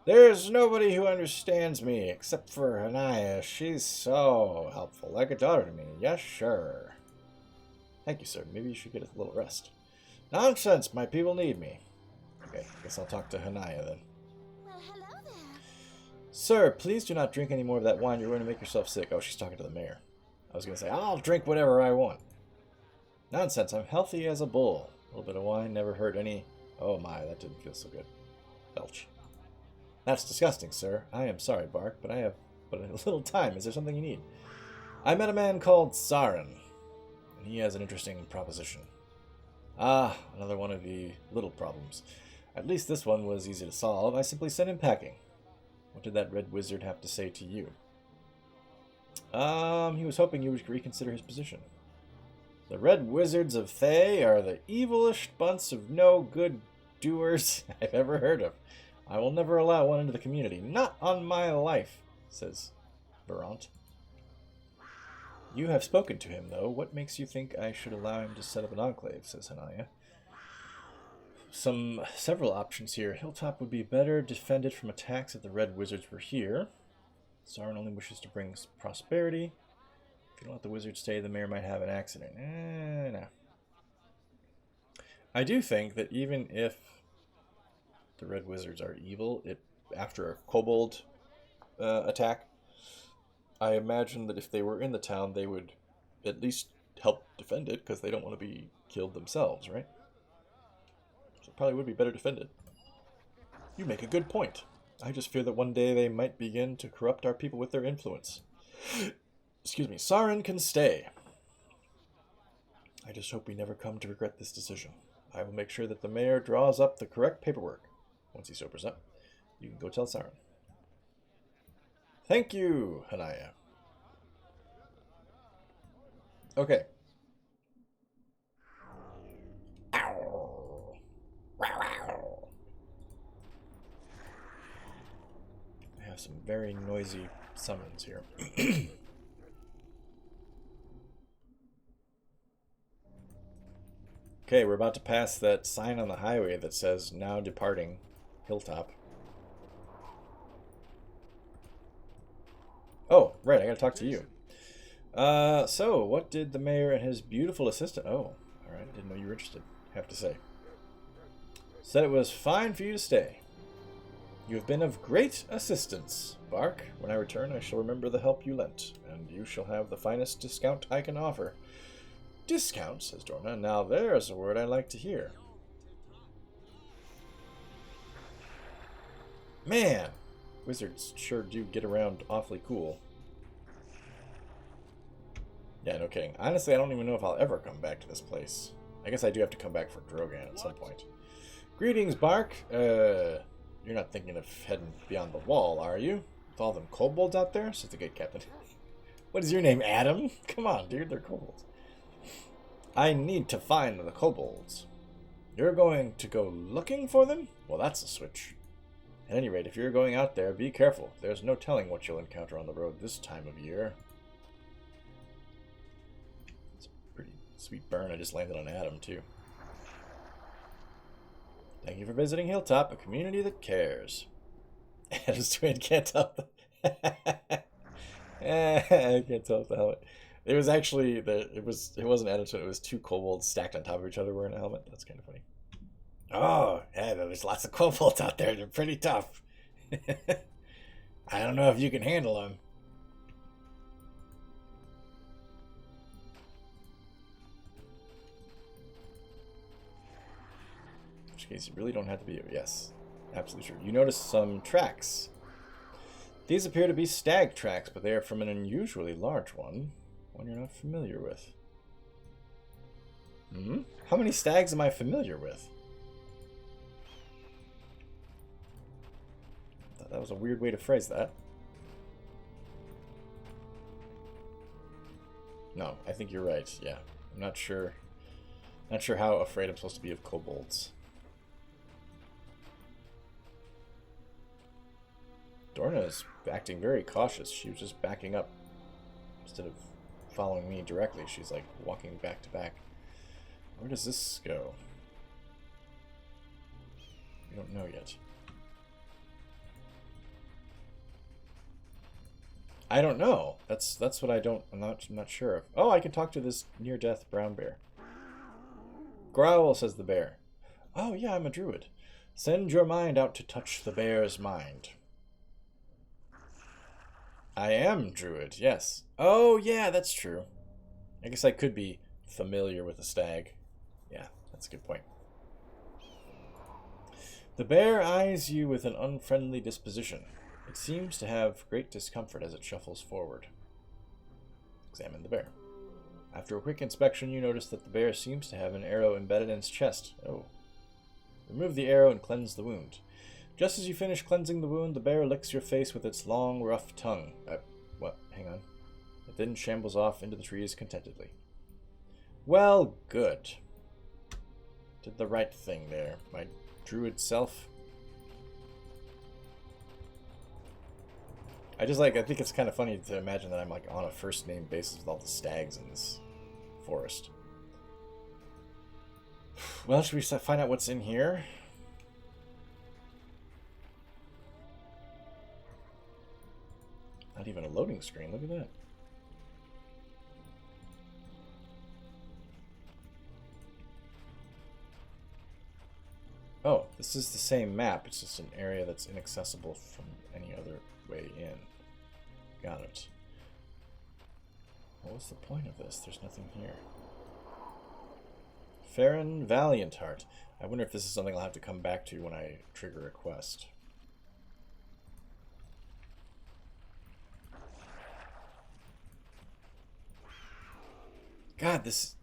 There's nobody who understands me except for Hanaya. She's so helpful, like a daughter to me. Yes, sure. Thank you, sir. Maybe you should get a little rest. Nonsense! My people need me. Okay, I guess I'll talk to Hanaya then. Well, hello there. Sir, please do not drink any more of that wine. You're going to make yourself sick. Oh, she's talking to the mayor. I was going to say, I'll drink whatever I want. Nonsense. I'm healthy as a bull. A little bit of wine never hurt any... Oh my, that didn't feel so good. Belch. That's disgusting, sir. I am sorry, Bark, but I have but a little time. Is there something you need? I met a man called Saren, and he has an interesting proposition. Ah, another one of the little problems. At least this one was easy to solve. I simply sent him packing. What did that red wizard have to say to you? He was hoping you would reconsider his position. The red wizards of Thay are the evilest bunch of no-good doers I've ever heard of. I will never allow one into the community. Not on my life, says Barant. You have spoken to him, though. What makes you think I should allow him to set up an enclave, says Hanaya. Several options here. Hilltop would be better defended from attacks if the red wizards were here. Saren only wishes to bring prosperity. If you don't let the wizards stay, the mayor might have an accident. No. I do think that even if the red wizards are evil, after a kobold attack, I imagine that if they were in the town, they would at least help defend it, because they don't want to be killed themselves, right? So it probably would be better defended. You make a good point. I just fear that one day they might begin to corrupt our people with their influence. Excuse me. Saren can stay. I just hope we never come to regret this decision. I will make sure that the mayor draws up the correct paperwork. Once he sobers up, you can go tell Saren. Thank you, Hanaya. Okay. some very noisy summons here. Okay, we're about to pass that sign on the highway that says, now departing Hilltop. Oh, right, I gotta talk to you. So, what did the mayor and his beautiful assistant... Oh, alright, I didn't know you were interested, I have to say. Said it was fine for you to stay. You have been of great assistance, Bark. When I return, I shall remember the help you lent, and you shall have the finest discount I can offer. Discount, says Dorna. Now there's a word I like to hear. Man, wizards sure do get around awfully cool. Yeah, no kidding. Honestly, I don't even know if I'll ever come back to this place. I guess I do have to come back for Drogan at some point. Greetings, Bark. You're not thinking of heading beyond the wall, are you? With all them kobolds out there? Says the gate captain. What is your name, Adam? Come on, dude, they're kobolds. I need to find the kobolds. You're going to go looking for them? Well, that's a switch. At any rate, if you're going out there, be careful. There's no telling what you'll encounter on the road this time of year. It's a pretty sweet burn. I just landed on Adam, too. Thank you for visiting Hilltop, a community that cares. Adam's twin can't tell. I can't tell if the helmet. It was actually it wasn't Adam's twin. It was two kobolds stacked on top of each other wearing a helmet. That's kind of funny. Oh, yeah, there's lots of kobolds out there. They're pretty tough. I don't know if you can handle them. In which case, you really don't have to be... Yes, absolutely true. You notice some tracks. These appear to be stag tracks, but they are from an unusually large one you're not familiar with. How many stags am I familiar with? That was a weird way to phrase that. No, I think you're right. Yeah, I'm not sure. Not sure how afraid I'm supposed to be of kobolds. Dorna is acting very cautious. She was just backing up instead of following me directly. She's like walking back to back. Where does this go? We don't know yet. I don't know. That's what I'm not sure of. Oh, I can talk to this near-death brown bear. Growl, says the bear. Oh yeah, I'm a druid. Send your mind out to touch the bear's mind. I am druid, yes. Oh yeah, that's true. I guess I could be familiar with a stag. Yeah, that's a good point. The bear eyes you with an unfriendly disposition. It seems to have great discomfort as it shuffles forward. Examine the bear. After a quick inspection, you notice that the bear seems to have an arrow embedded in its chest. Oh. Remove the arrow and cleanse the wound. Just as you finish cleansing the wound, the bear licks your face with its long, rough tongue. What? Hang on. It then shambles off into the trees contentedly. Well, good. Did the right thing there, my druid self. I think it's kind of funny to imagine that I'm like on a first name basis with all the stags in this forest. Well, should we find out what's in here? Not even a loading screen. Look at that. Oh, this is the same map. It's just an area that's inaccessible from any other way in. Got it. Well, what's the point of this? There's nothing here. Farron Valiantheart. I wonder if this is something I'll have to come back to when I trigger a quest. God, this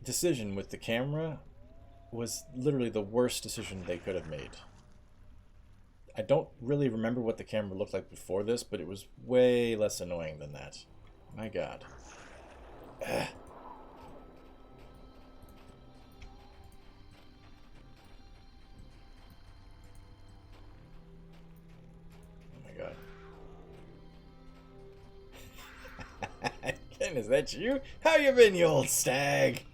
decision with the camera was literally the worst decision they could have made. I don't really remember what the camera looked like before this, but it was way less annoying than that. My God. Ugh. Is that you? How you been, you old stag?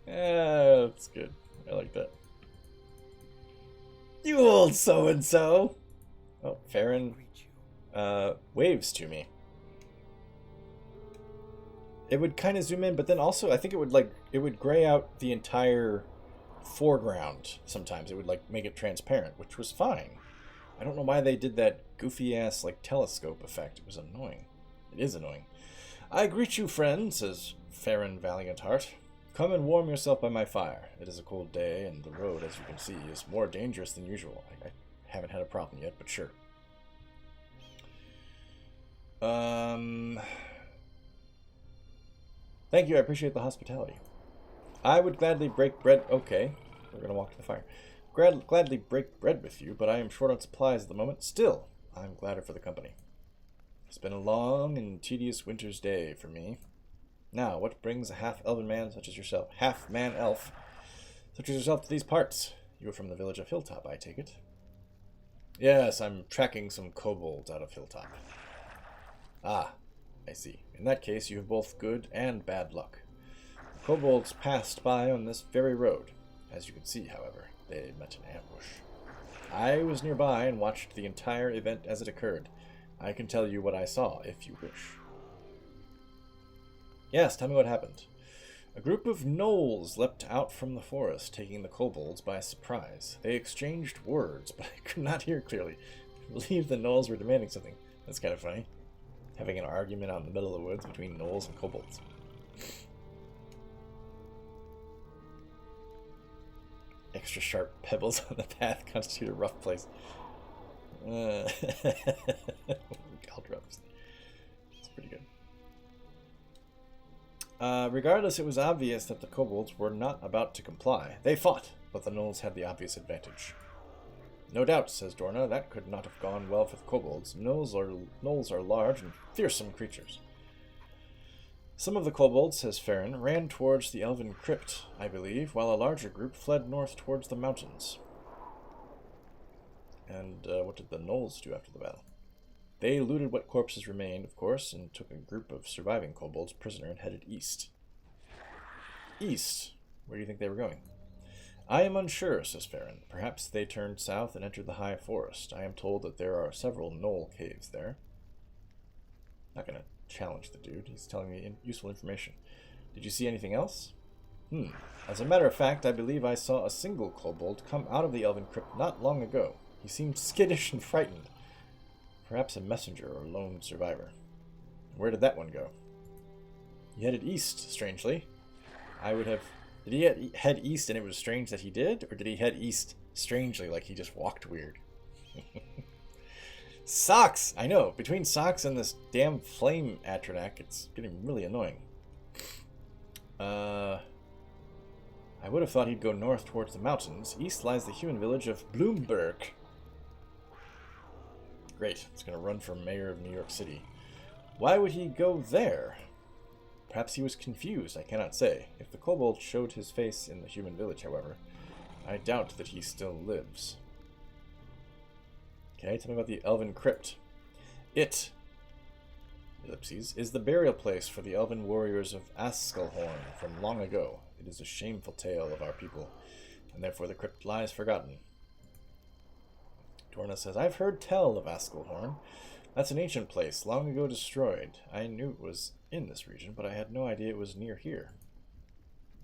That's good. I like that. You old so-and-so. Oh, Farron waves to me. It would kind of zoom in, but then also I think it would gray out the entire foreground sometimes. It would like make it transparent, which was fine. I don't know why they did that goofy ass like telescope effect. It was annoying. It is annoying. I greet you, friend, says Farron Valiantheart. Come and warm yourself by my fire. It is a cold day, and the road, as you can see, is more dangerous than usual. I haven't had a problem yet, but sure. Thank you, I appreciate the hospitality. I would gladly break bread... Okay, we're going to walk to the fire. Gladly break bread with you, but I am short on supplies at the moment. Still, I'm gladder for the company. It's been a long and tedious winter's day for me. Now, what brings a half-elven man such as yourself, half-man-elf, such as yourself to these parts? You are from the village of Hilltop, I take it. Yes, I'm tracking some kobolds out of Hilltop. Ah, I see. In that case, you have both good and bad luck. The kobolds passed by on this very road. As you can see, however, they met an ambush. I was nearby and watched the entire event as it occurred. I can tell you what I saw, if you wish. Yes, tell me what happened. A group of gnolls leapt out from the forest, taking the kobolds by surprise. They exchanged words, but I could not hear clearly. I believe the gnolls were demanding something. That's kind of funny. Having an argument out in the middle of the woods between gnolls and kobolds. Extra sharp pebbles on the path constitute a rough place. Galdrups. That's pretty good. Regardless, it was obvious that the kobolds were not about to comply. They fought, but the gnolls had the obvious advantage. No doubt, says Dorna, that could not have gone well for the kobolds. Gnolls are large and fearsome creatures. Some of the kobolds, says Farron, ran towards the Elven Crypt, I believe, while a larger group fled north towards the mountains. And what did the gnolls do after the battle? They looted what corpses remained, of course, and took a group of surviving kobolds prisoner and headed east. East? Where do you think they were going? I am unsure, says Farron. Perhaps they turned south and entered the high forest. I am told that there are several gnoll caves there. Not gonna challenge the dude. He's telling me useful information. Did you see anything else? As a matter of fact, I believe I saw a single kobold come out of the Elven Crypt not long ago. He seemed skittish and frightened. Perhaps a messenger or lone survivor. Where did that one go? He headed east, strangely. Did he head east and it was strange that he did? Or did he head east strangely, like he just walked weird? Socks! I know, between socks and this damn flame Atronak, it's getting really annoying. I would have thought he'd go north towards the mountains. East lies the human village of Bloomberg. Great, it's going to run for mayor of New York City. Why would he go there? Perhaps he was confused, I cannot say. If the kobold showed his face in the human village, however, I doubt that he still lives. Okay, tell me about the Elven Crypt. It, ellipses, is the burial place for the elven warriors of Askelhorn from long ago. It is a shameful tale of our people, and therefore the crypt lies forgotten. Dorna says, I've heard tell of Askelhorn. That's an ancient place, long ago destroyed. I knew it was in this region, but I had no idea it was near here.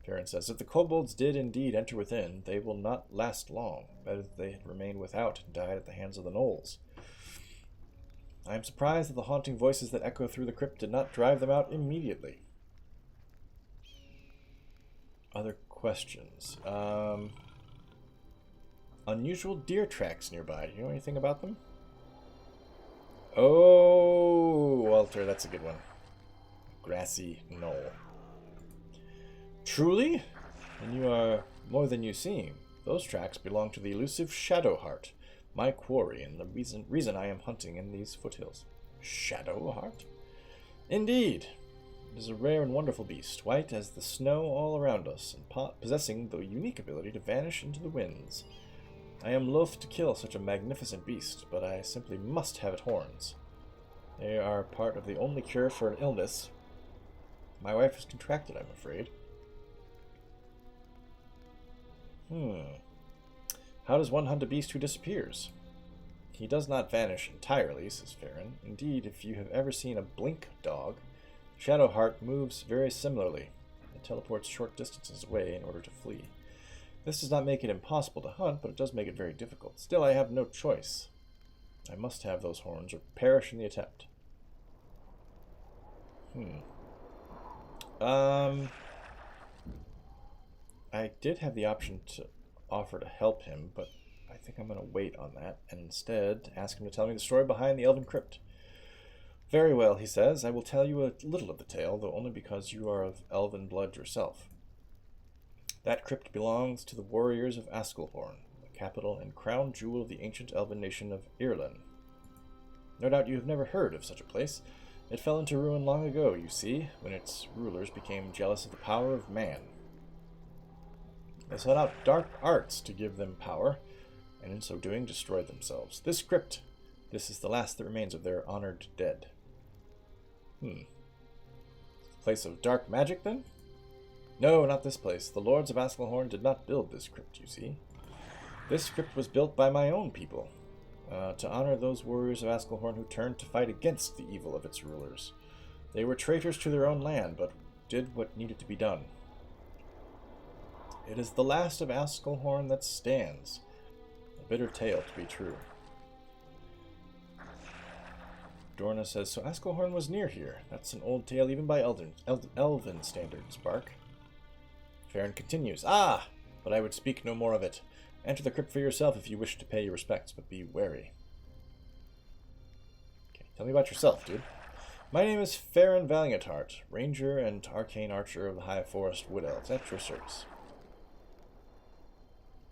Farron says, if the kobolds did indeed enter within, they will not last long. Better that they had remained without and died at the hands of the gnolls. I am surprised that the haunting voices that echo through the crypt did not drive them out immediately. Other questions. Unusual deer tracks nearby. Do you know anything about them? Oh, Walter, that's a good one. Grassy knoll. Truly? And you are more than you seem. Those tracks belong to the elusive Shadowheart, my quarry, and the reason I am hunting in these foothills. Shadowheart? Indeed. It is a rare and wonderful beast, white as the snow all around us, and possessing the unique ability to vanish into the winds. I am loath to kill such a magnificent beast, but I simply must have its horns. They are part of the only cure for an illness my wife has contracted, I'm afraid. How does one hunt a beast who disappears? He does not vanish entirely, says Farron. Indeed, if you have ever seen a blink dog, Shadowheart moves very similarly. It teleports short distances away in order to flee. This does not make it impossible to hunt, but it does make it very difficult. Still, I have no choice. I must have those horns or perish in the attempt. I did have the option to offer to help him, but I think I'm going to wait on that and instead ask him to tell me the story behind the Elven Crypt. Very well, he says. I will tell you a little of the tale, though only because you are of elven blood yourself. That crypt belongs to the warriors of Askelhorn, the capital and crown jewel of the ancient elven nation of Irlan. No doubt you have never heard of such a place. It fell into ruin long ago, you see, when its rulers became jealous of the power of man. They sought out dark arts to give them power, and in so doing destroyed themselves. This crypt, this is the last that remains of their honored dead. Place of dark magic, then? No, not this place. The lords of Askelhorn did not build this crypt, you see. This crypt was built by my own people, to honor those warriors of Askelhorn who turned to fight against the evil of its rulers. They were traitors to their own land, but did what needed to be done. It is the last of Askelhorn that stands. A bitter tale to be true. Dorna says, so Askelhorn was near here. That's an old tale even by Elven standards, Bark. Farron continues, but I would speak no more of it. Enter the crypt for yourself if you wish to pay your respects, but be wary. Okay, tell me about yourself, dude. My name is Farron Valiantheart, ranger and arcane archer of the High Forest Wood Elves, at your service.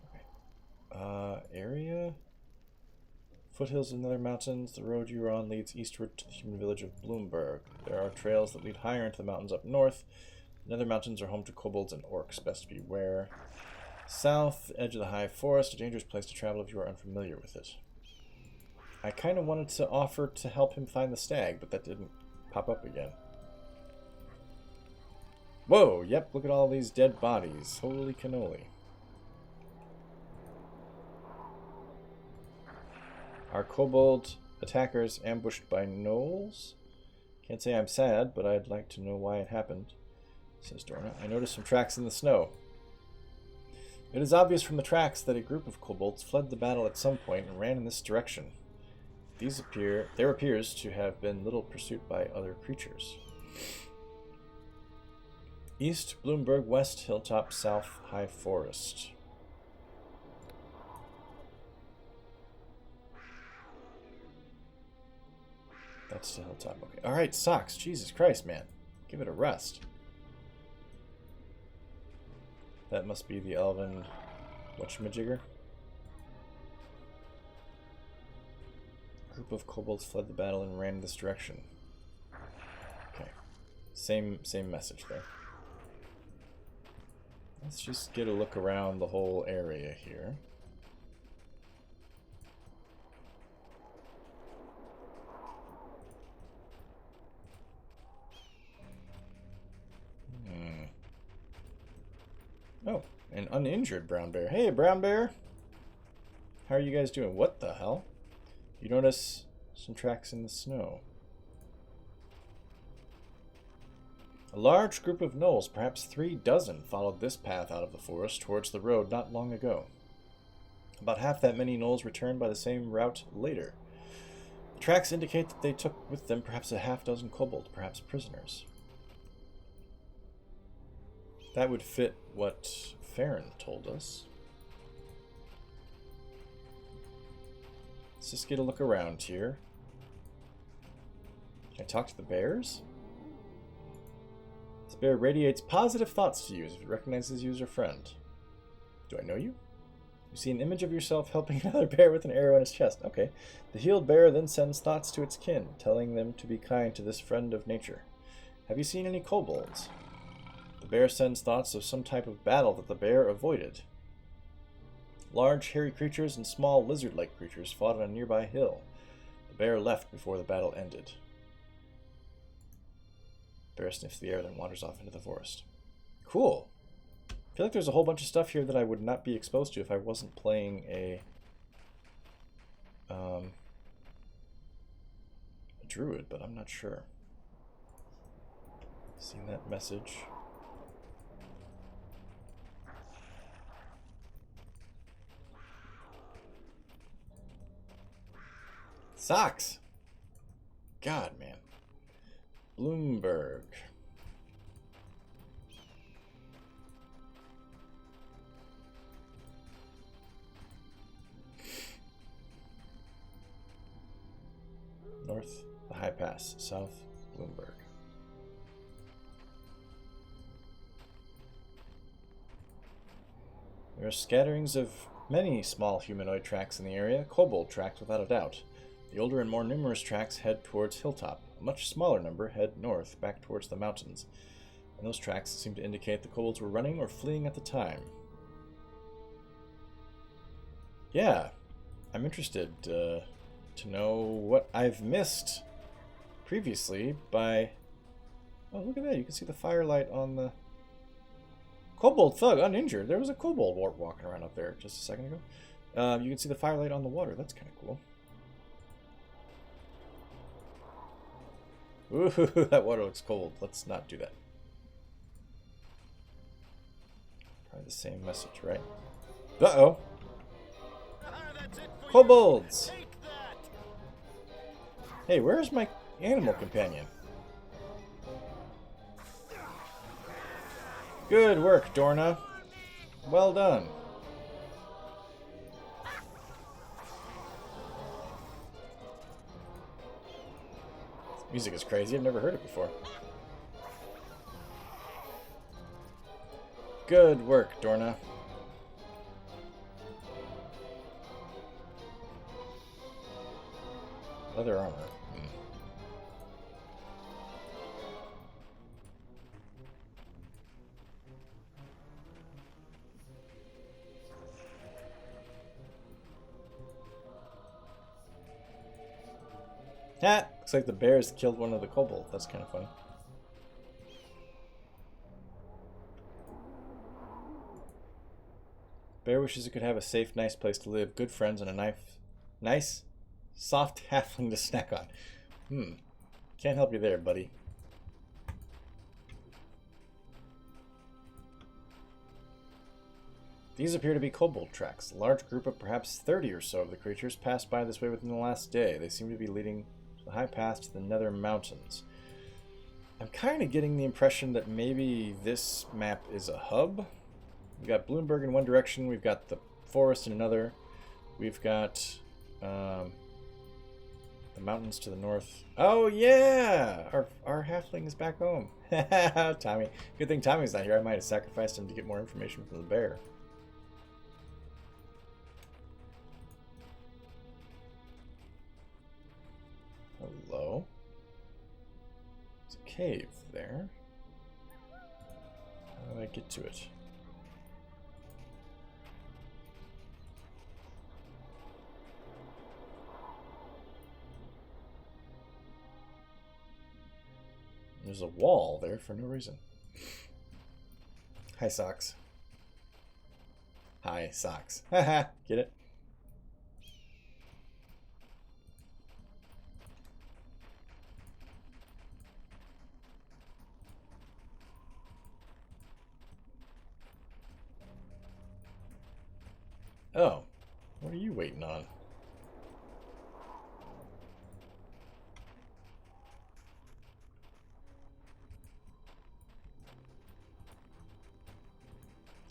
Okay. Area? Foothills of Nether Mountains. The road you are on leads eastward to the human village of Bloomberg. There are trails that lead higher into the mountains up north. The Nether Mountains are home to kobolds and orcs. Best beware. South, edge of the High Forest. A dangerous place to travel if you are unfamiliar with it. I kind of wanted to offer to help him find the stag, but that didn't pop up again. Whoa, yep, look at all these dead bodies. Holy cannoli. Are kobold attackers ambushed by gnolls? Can't say I'm sad, but I'd like to know why it happened, says Dorna. I noticed some tracks in the snow. It is obvious from the tracks that a group of kobolds fled the battle at some point and ran in this direction. There appears to have been little pursuit by other creatures. East, Bloomberg, west, hilltop, south, High Forest. That's the hilltop. Okay. Alright, socks. Jesus Christ, man. Give it a rest. That must be the elven whatchamajigger. Group of kobolds fled the battle and ran in this direction. Okay. Same message there. Let's just get a look around the whole area here. Oh, an uninjured brown bear. Hey, brown bear! How are you guys doing? What the hell? You notice some tracks in the snow. A large group of gnolls, perhaps 36, followed this path out of the forest towards the road not long ago. About half that many gnolls returned by the same route later. The tracks indicate that they took with them perhaps a half-dozen kobolds, perhaps prisoners. That would fit what Farron told us. Let's just get a look around here. Can I talk to the bears? This bear radiates positive thoughts to you as if it recognizes you as your friend. Do I know you? You see an image of yourself helping another bear with an arrow in its chest. Okay. The healed bear then sends thoughts to its kin, telling them to be kind to this friend of nature. Have you seen any kobolds? The bear sends thoughts of some type of battle that the bear avoided. Large, hairy creatures and small lizard-like creatures fought on a nearby hill. The bear left before the battle ended. Bear sniffs the air, then wanders off into the forest. Cool. I feel like there's a whole bunch of stuff here that I would not be exposed to if I wasn't playing a druid, but I'm not sure. Seen that message. Socks! God, man. Bloomberg. North, the High Pass. South, Bloomberg. There are scatterings of many small humanoid tracks in the area, kobold tracks without a doubt. The older and more numerous tracks head towards Hilltop. A much smaller number head north, back towards the mountains. And those tracks seem to indicate the kobolds were running or fleeing at the time. Yeah, I'm interested to know what I've missed previously by... Oh, look at that. You can see the firelight on the... Kobold Thug, uninjured. There was a kobold walking around up there just a second ago. You can see the firelight on the water. That's kind of cool. Ooh, that water looks cold. Let's not do that. Probably the same message, right? Uh-oh. Kobolds! Hey, where's my animal companion? Good work, Dorna. Well done. This music is crazy. I've never heard it before. Good work, Dorna. Leather armor. Ah, looks like the bears killed one of the kobolds. That's kind of funny. Bear wishes it could have a safe, nice place to live, good friends, and a nice, soft halfling to snack on. Can't help you there, buddy. These appear to be kobold tracks. A large group of perhaps 30 or so of the creatures passed by this way within the last day. They seem to be leading the high pass to the Nether Mountains. I'm kind of getting the impression that maybe this map is a hub. We've got Bloomberg in one direction, we've got the forest in another, we've got the mountains to the north. Oh yeah! Our halfling is back home. Tommy. Good thing Tommy's not here. I might have sacrificed him to get more information from the bear. Hello? There's a cave there. How do I get to it? There's a wall there for no reason. Hi, Socks. Hi, Socks. Haha, get it? Oh, what are you waiting on?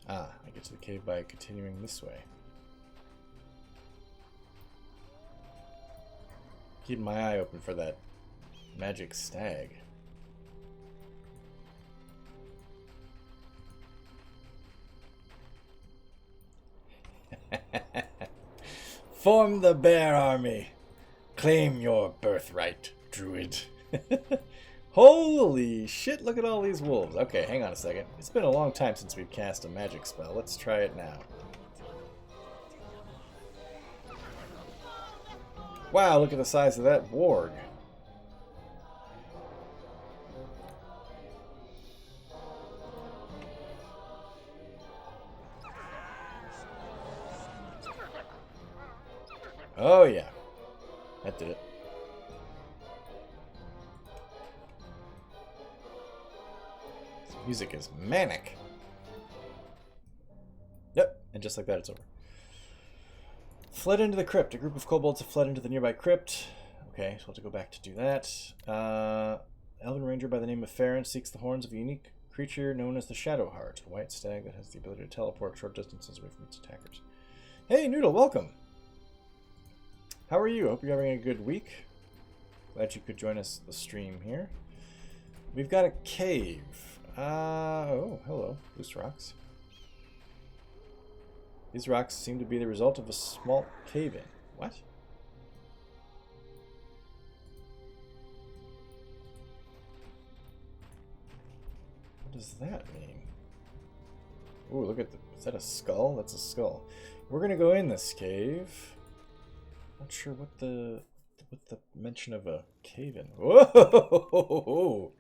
Ah, I get to the cave by continuing this way. Keep my eye open for that magic stag. Form the bear army. Claim your birthright, druid. Holy shit, look at all these wolves. Okay, hang on a second. It's been a long time since we've cast a magic spell. Let's try it now. Wow, look at the size of that warg. Oh, yeah. That did it. This music is manic. Yep, and just like that, it's over. Fled into the crypt. A group of kobolds have fled into the nearby crypt. Okay, so we'll have to go back to do that. Elven ranger by the name of Farron seeks the horns of a unique creature known as the Shadow Heart, a white stag that has the ability to teleport short distances away from its attackers. Hey, Noodle, welcome! How are you? Hope you're having a good week. Glad you could join us the stream here. We've got a cave. Oh, hello. Loose rocks. These rocks seem to be the result of a small cave-in. What? What does that mean? Ooh, look at the... Is that a skull? That's a skull. We're gonna go in this cave. Not sure what the mention of a cave-in. Whoa!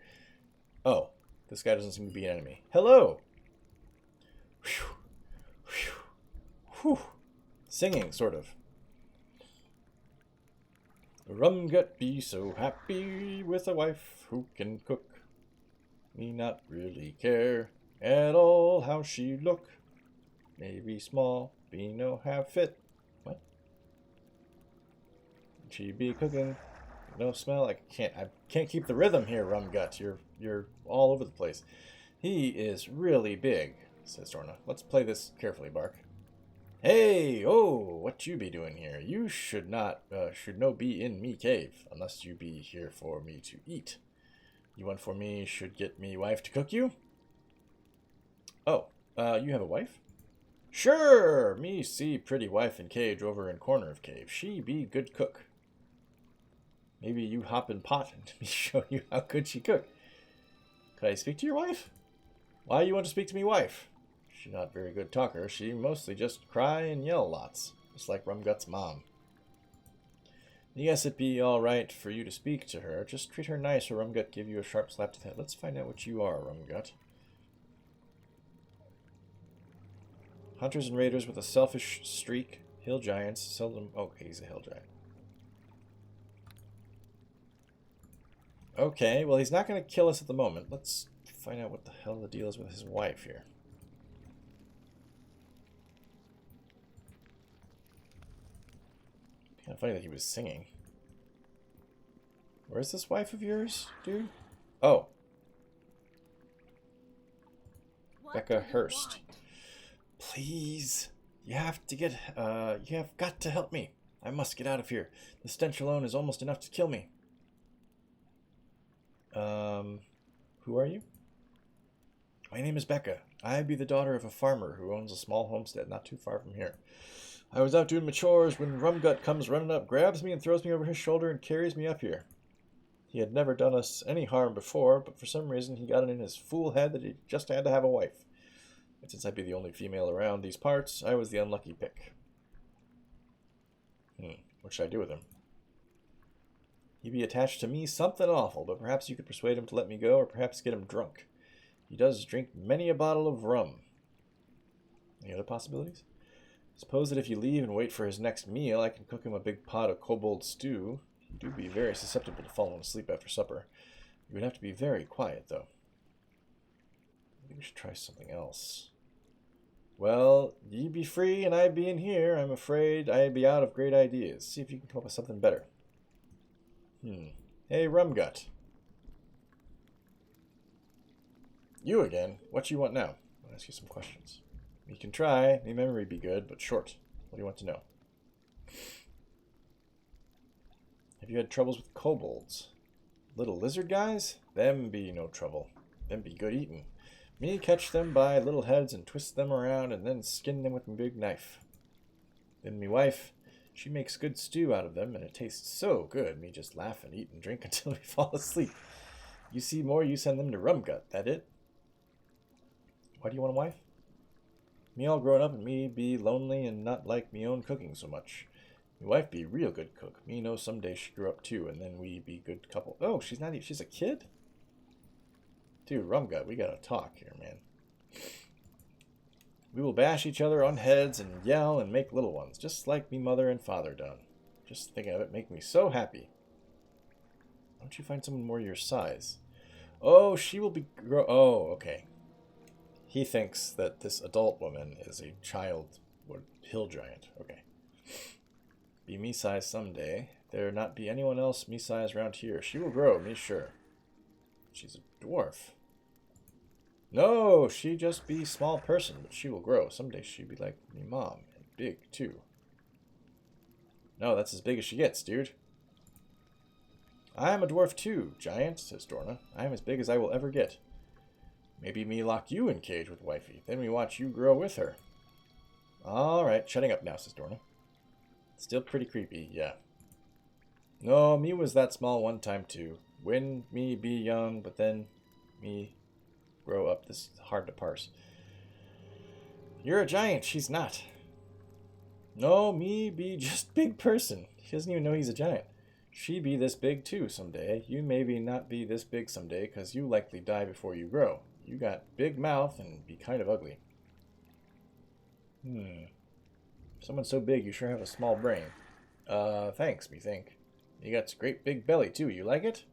Oh, this guy doesn't seem to be an enemy. Hello! Whew. Whew. Whew. Singing, sort of. Rumgut be so happy with a wife who can cook. Me not really care at all how she look. Maybe small, be no have fit. What? She be cooking, no smell. I can't keep the rhythm here, Rumgut. You're all over the place. He is really big, says Dorna. Let's play this carefully, Bark. Hey, oh, what you be doing here? You should no be in me cave, unless you be here for me to eat. You want for me should get me wife to cook you? Oh, you have a wife? Sure, me see pretty wife in cage over in corner of cave. She be good cook. Maybe you hop in pot and me show you how good she cook. Could I speak to your wife? Why you want to speak to me wife? She not very good talker. She mostly just cry and yell lots, just like Rumgut's mom. Yes, it'd be all right for you to speak to her. Just treat her nice or Rumgut give you a sharp slap to the head. Let's find out what you are, Rumgut. Hunters and raiders with a selfish streak. Hill giants seldom... Oh, he's a hill giant. Okay, well, he's not going to kill us at the moment. Let's find out what the hell the deal is with his wife here. Kind of funny that he was singing. Where's this wife of yours, dude? Oh. Becca Hurst. Please. You have got to help me. I must get out of here. The stench alone is almost enough to kill me. Who are you? My name is Becca. I be the daughter of a farmer who owns a small homestead not too far from here. I was out doing my chores when Rumgut comes running up, grabs me and throws me over his shoulder and carries me up here. He had never done us any harm before, but for some reason he got it in his fool head that he just had to have a wife. And since I'd be the only female around these parts, I was the unlucky pick. What should I do with him? He be attached to me something awful, but perhaps you could persuade him to let me go, or perhaps get him drunk. He does drink many a bottle of rum. Any other possibilities? Suppose that if you leave and wait for his next meal, I can cook him a big pot of kobold stew. You do be very susceptible to falling asleep after supper. You would have to be very quiet, though. Maybe we should try something else. Well, ye be free and I be in here. I'm afraid I be out of great ideas. See if you can come up with something better. Hey, Rumgut. You again? What you want now? I'll ask you some questions. You can try. Me memory be good, but short. What do you want to know? Have you had troubles with kobolds? Little lizard guys? Them be no trouble. Them be good eatin'. Me catch them by little heads and twist them around and then skin them with me big knife. Then me wife, she makes good stew out of them and it tastes so good. Me just laugh and eat and drink until we fall asleep. You see more, you send them to Rumgut. That it? Why do you want a wife? Me all grown up and me be lonely and not like me own cooking so much. Me wife be real good cook. Me know someday she grew up too and then we be good couple. Oh, she's not even, she's a kid? Dude, Rumgut, we gotta talk here, man. We will bash each other on heads and yell and make little ones, just like me mother and father done. Just thinking of it makes me so happy. Why don't you find someone more your size? Oh, she will be... Oh, okay. He thinks that this adult woman is a child or hill giant. Okay. Be me size someday. There not be anyone else me size around here. She will grow, me sure. She's a dwarf. No, she just be small person, but she will grow. Someday she be like me mom, and big too. No, that's as big as she gets, dude. I am a dwarf too, giant, says Dorna. I am as big as I will ever get. Maybe me lock you in cage with wifey, then we watch you grow with her. Alright, shutting up now, says Dorna. Still pretty creepy, yeah. No, me was that small one time too. When me be young, but then me grow up. This is hard to parse. You're a giant, she's not. No, me be just big person. He doesn't even know he's a giant. She be this big too someday. You maybe not be this big someday, cause you likely die before you grow. You got big mouth and be kind of ugly. Someone so big, you sure have a small brain. Thanks, me think. You got a great big belly too. You like it?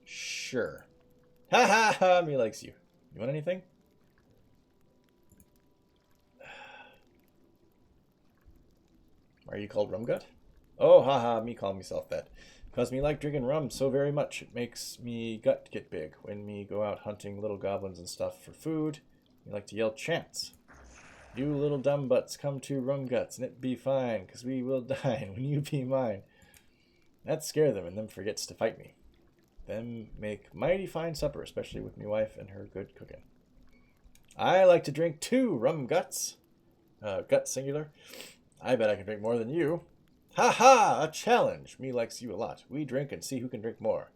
Sure. Ha ha ha! Me likes you. You want anything? Are you called Rumgut? Oh, haha, me call myself that. Cause me like drinking rum so very much, it makes me gut get big. When me go out hunting little goblins and stuff for food, me like to yell chants. You little dumb butts come to rum guts, and it be fine, cause we will die when you be mine. That scare them, and them forgets to fight me. Them make mighty fine supper, especially with me wife and her good cooking. I like to drink too, rum guts. Guts singular. I bet I can drink more than you. Ha ha! A challenge! Me likes you a lot. We drink and see who can drink more.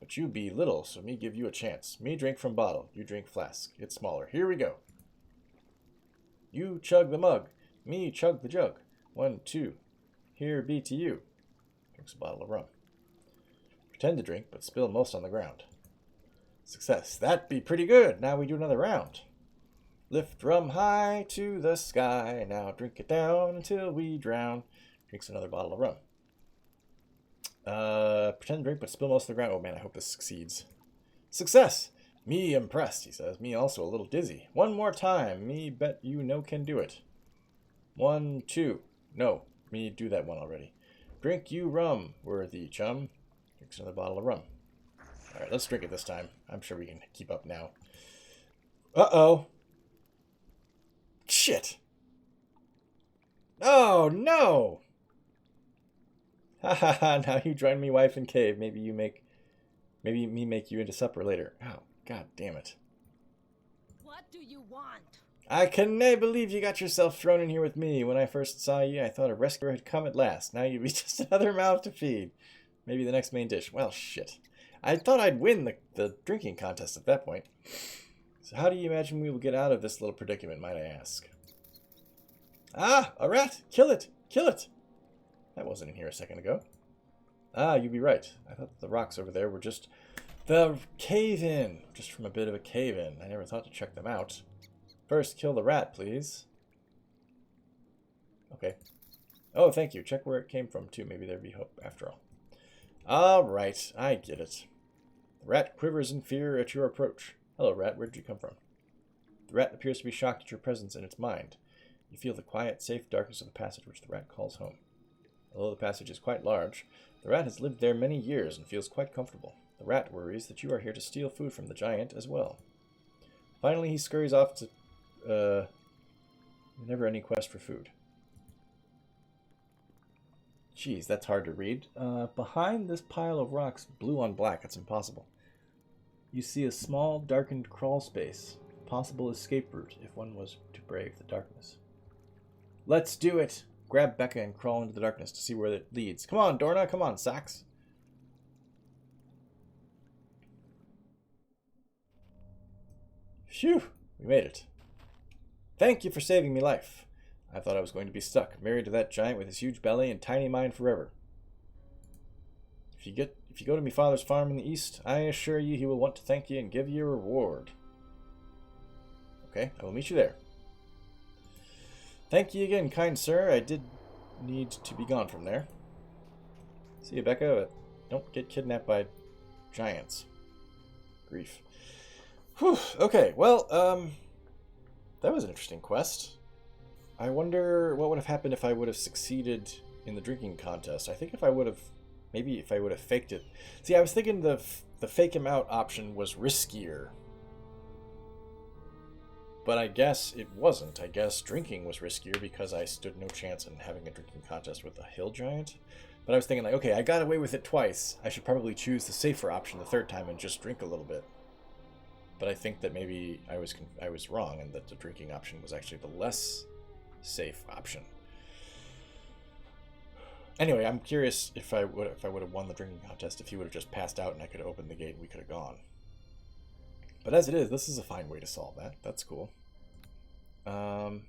But you be little, so me give you a chance. Me drink from bottle. You drink flask. It's smaller. Here we go. You chug the mug. Me chug the jug. 1, 2. Here be to you. Drinks a bottle of rum. Pretend to drink, but spill most on the ground. Success. That be pretty good. Now we do another round. Lift rum high to the sky. Now drink it down until we drown. Drinks another bottle of rum. Pretend to drink, but spill most of the ground. Oh man, I hope this succeeds. Success! Me impressed, he says. Me also a little dizzy. One more time. Me bet you no can do it. 1, 2. No, me do that one already. Drink you rum, worthy chum. Drinks another bottle of rum. Alright, let's drink it this time. I'm sure we can keep up now. Uh-oh. Shit. Oh, no! Ha ha ha, now you join me wife in cave. Maybe me make you into supper later. Oh, god damn it. What do you want? I can nae believe you got yourself thrown in here with me. When I first saw you, I thought a rescuer had come at last. Now you be just another mouth to feed. Maybe the next main dish. Well, shit. I thought I'd win the drinking contest at that point. So how do you imagine we will get out of this little predicament, might I ask? Ah, a rat! Kill it! Kill it! That wasn't in here a second ago. Ah, you'd be right. I thought the rocks over there were just the cave-in. Just from a bit of a cave-in. I never thought to check them out. First, kill the rat, please. Okay. Oh, thank you. Check where it came from, too. Maybe there'd be hope, after all. Alright, I get it. The rat quivers in fear at your approach. Hello, rat. Where did you come from? The rat appears to be shocked at your presence in its mind. You feel the quiet, safe darkness of the passage which the rat calls home. Although the passage is quite large, the rat has lived there many years and feels quite comfortable. The rat worries that you are here to steal food from the giant as well. Finally, he scurries off to never-ending quest for food. Jeez, that's hard to read. Behind this pile of rocks, blue on black, it's impossible. You see a small, darkened crawl space. Possible escape route if one was to brave the darkness. Let's do it! Grab Becca and crawl into the darkness to see where it leads. Come on, Dorna. Come on, Sax. Phew! We made it. Thank you for saving me life. I thought I was going to be stuck, married to that giant with his huge belly and tiny mind forever. If you go to me father's farm in the east, I assure you he will want to thank you and give you a reward. Okay, I will meet you there. Thank you again, kind sir. I did need to be gone from there. See you, Becca, but don't get kidnapped by giants. Grief. Whew, okay, well, that was an interesting quest. I wonder what would have happened if I would have succeeded in the drinking contest. I think if I would have, maybe if I would have faked it. See, I was thinking the fake him out option was riskier. But I guess it wasn't. I guess drinking was riskier because I stood no chance in having a drinking contest with a hill giant. But I was thinking, like, okay, I got away with it twice. I should probably choose the safer option the third time and just drink a little bit. But I think that maybe I was wrong, and that the drinking option was actually the less safe option. Anyway, I'm curious if I would have won the drinking contest, if he would have just passed out and I could have opened the gate and we could have gone. But as it is, this is a fine way to solve that. That's cool. Rumgut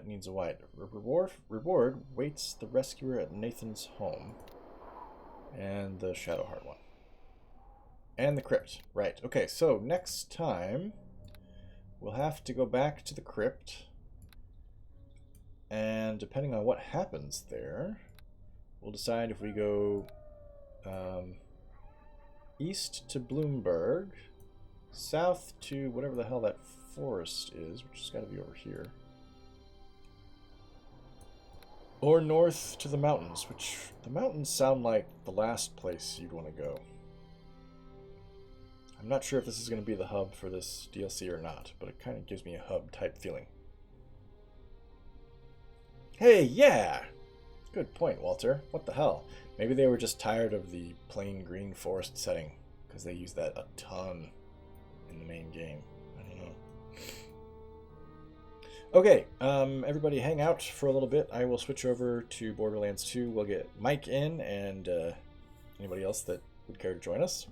needs a white. Reward waits the rescuer at Nathan's home. And the Shadowheart one. And the crypt. Right. Okay, so next time we'll have to go back to the crypt. And depending on what happens there, we'll decide if we go east to Bloomberg, south to whatever the hell that forest is, which has got to be over here, or north to the mountains, which the mountains sound like the last place you'd want to go. I'm not sure if this is going to be the hub for this DLC or not, but it kind of gives me a hub type feeling. Hey, yeah! Good point, Walter. What the hell? Maybe they were just tired of the plain green forest setting, because they use that a ton in the main game. I don't know. Okay, everybody hang out for a little bit. I will switch over to Borderlands 2. We'll get Mike in and anybody else that would care to join us.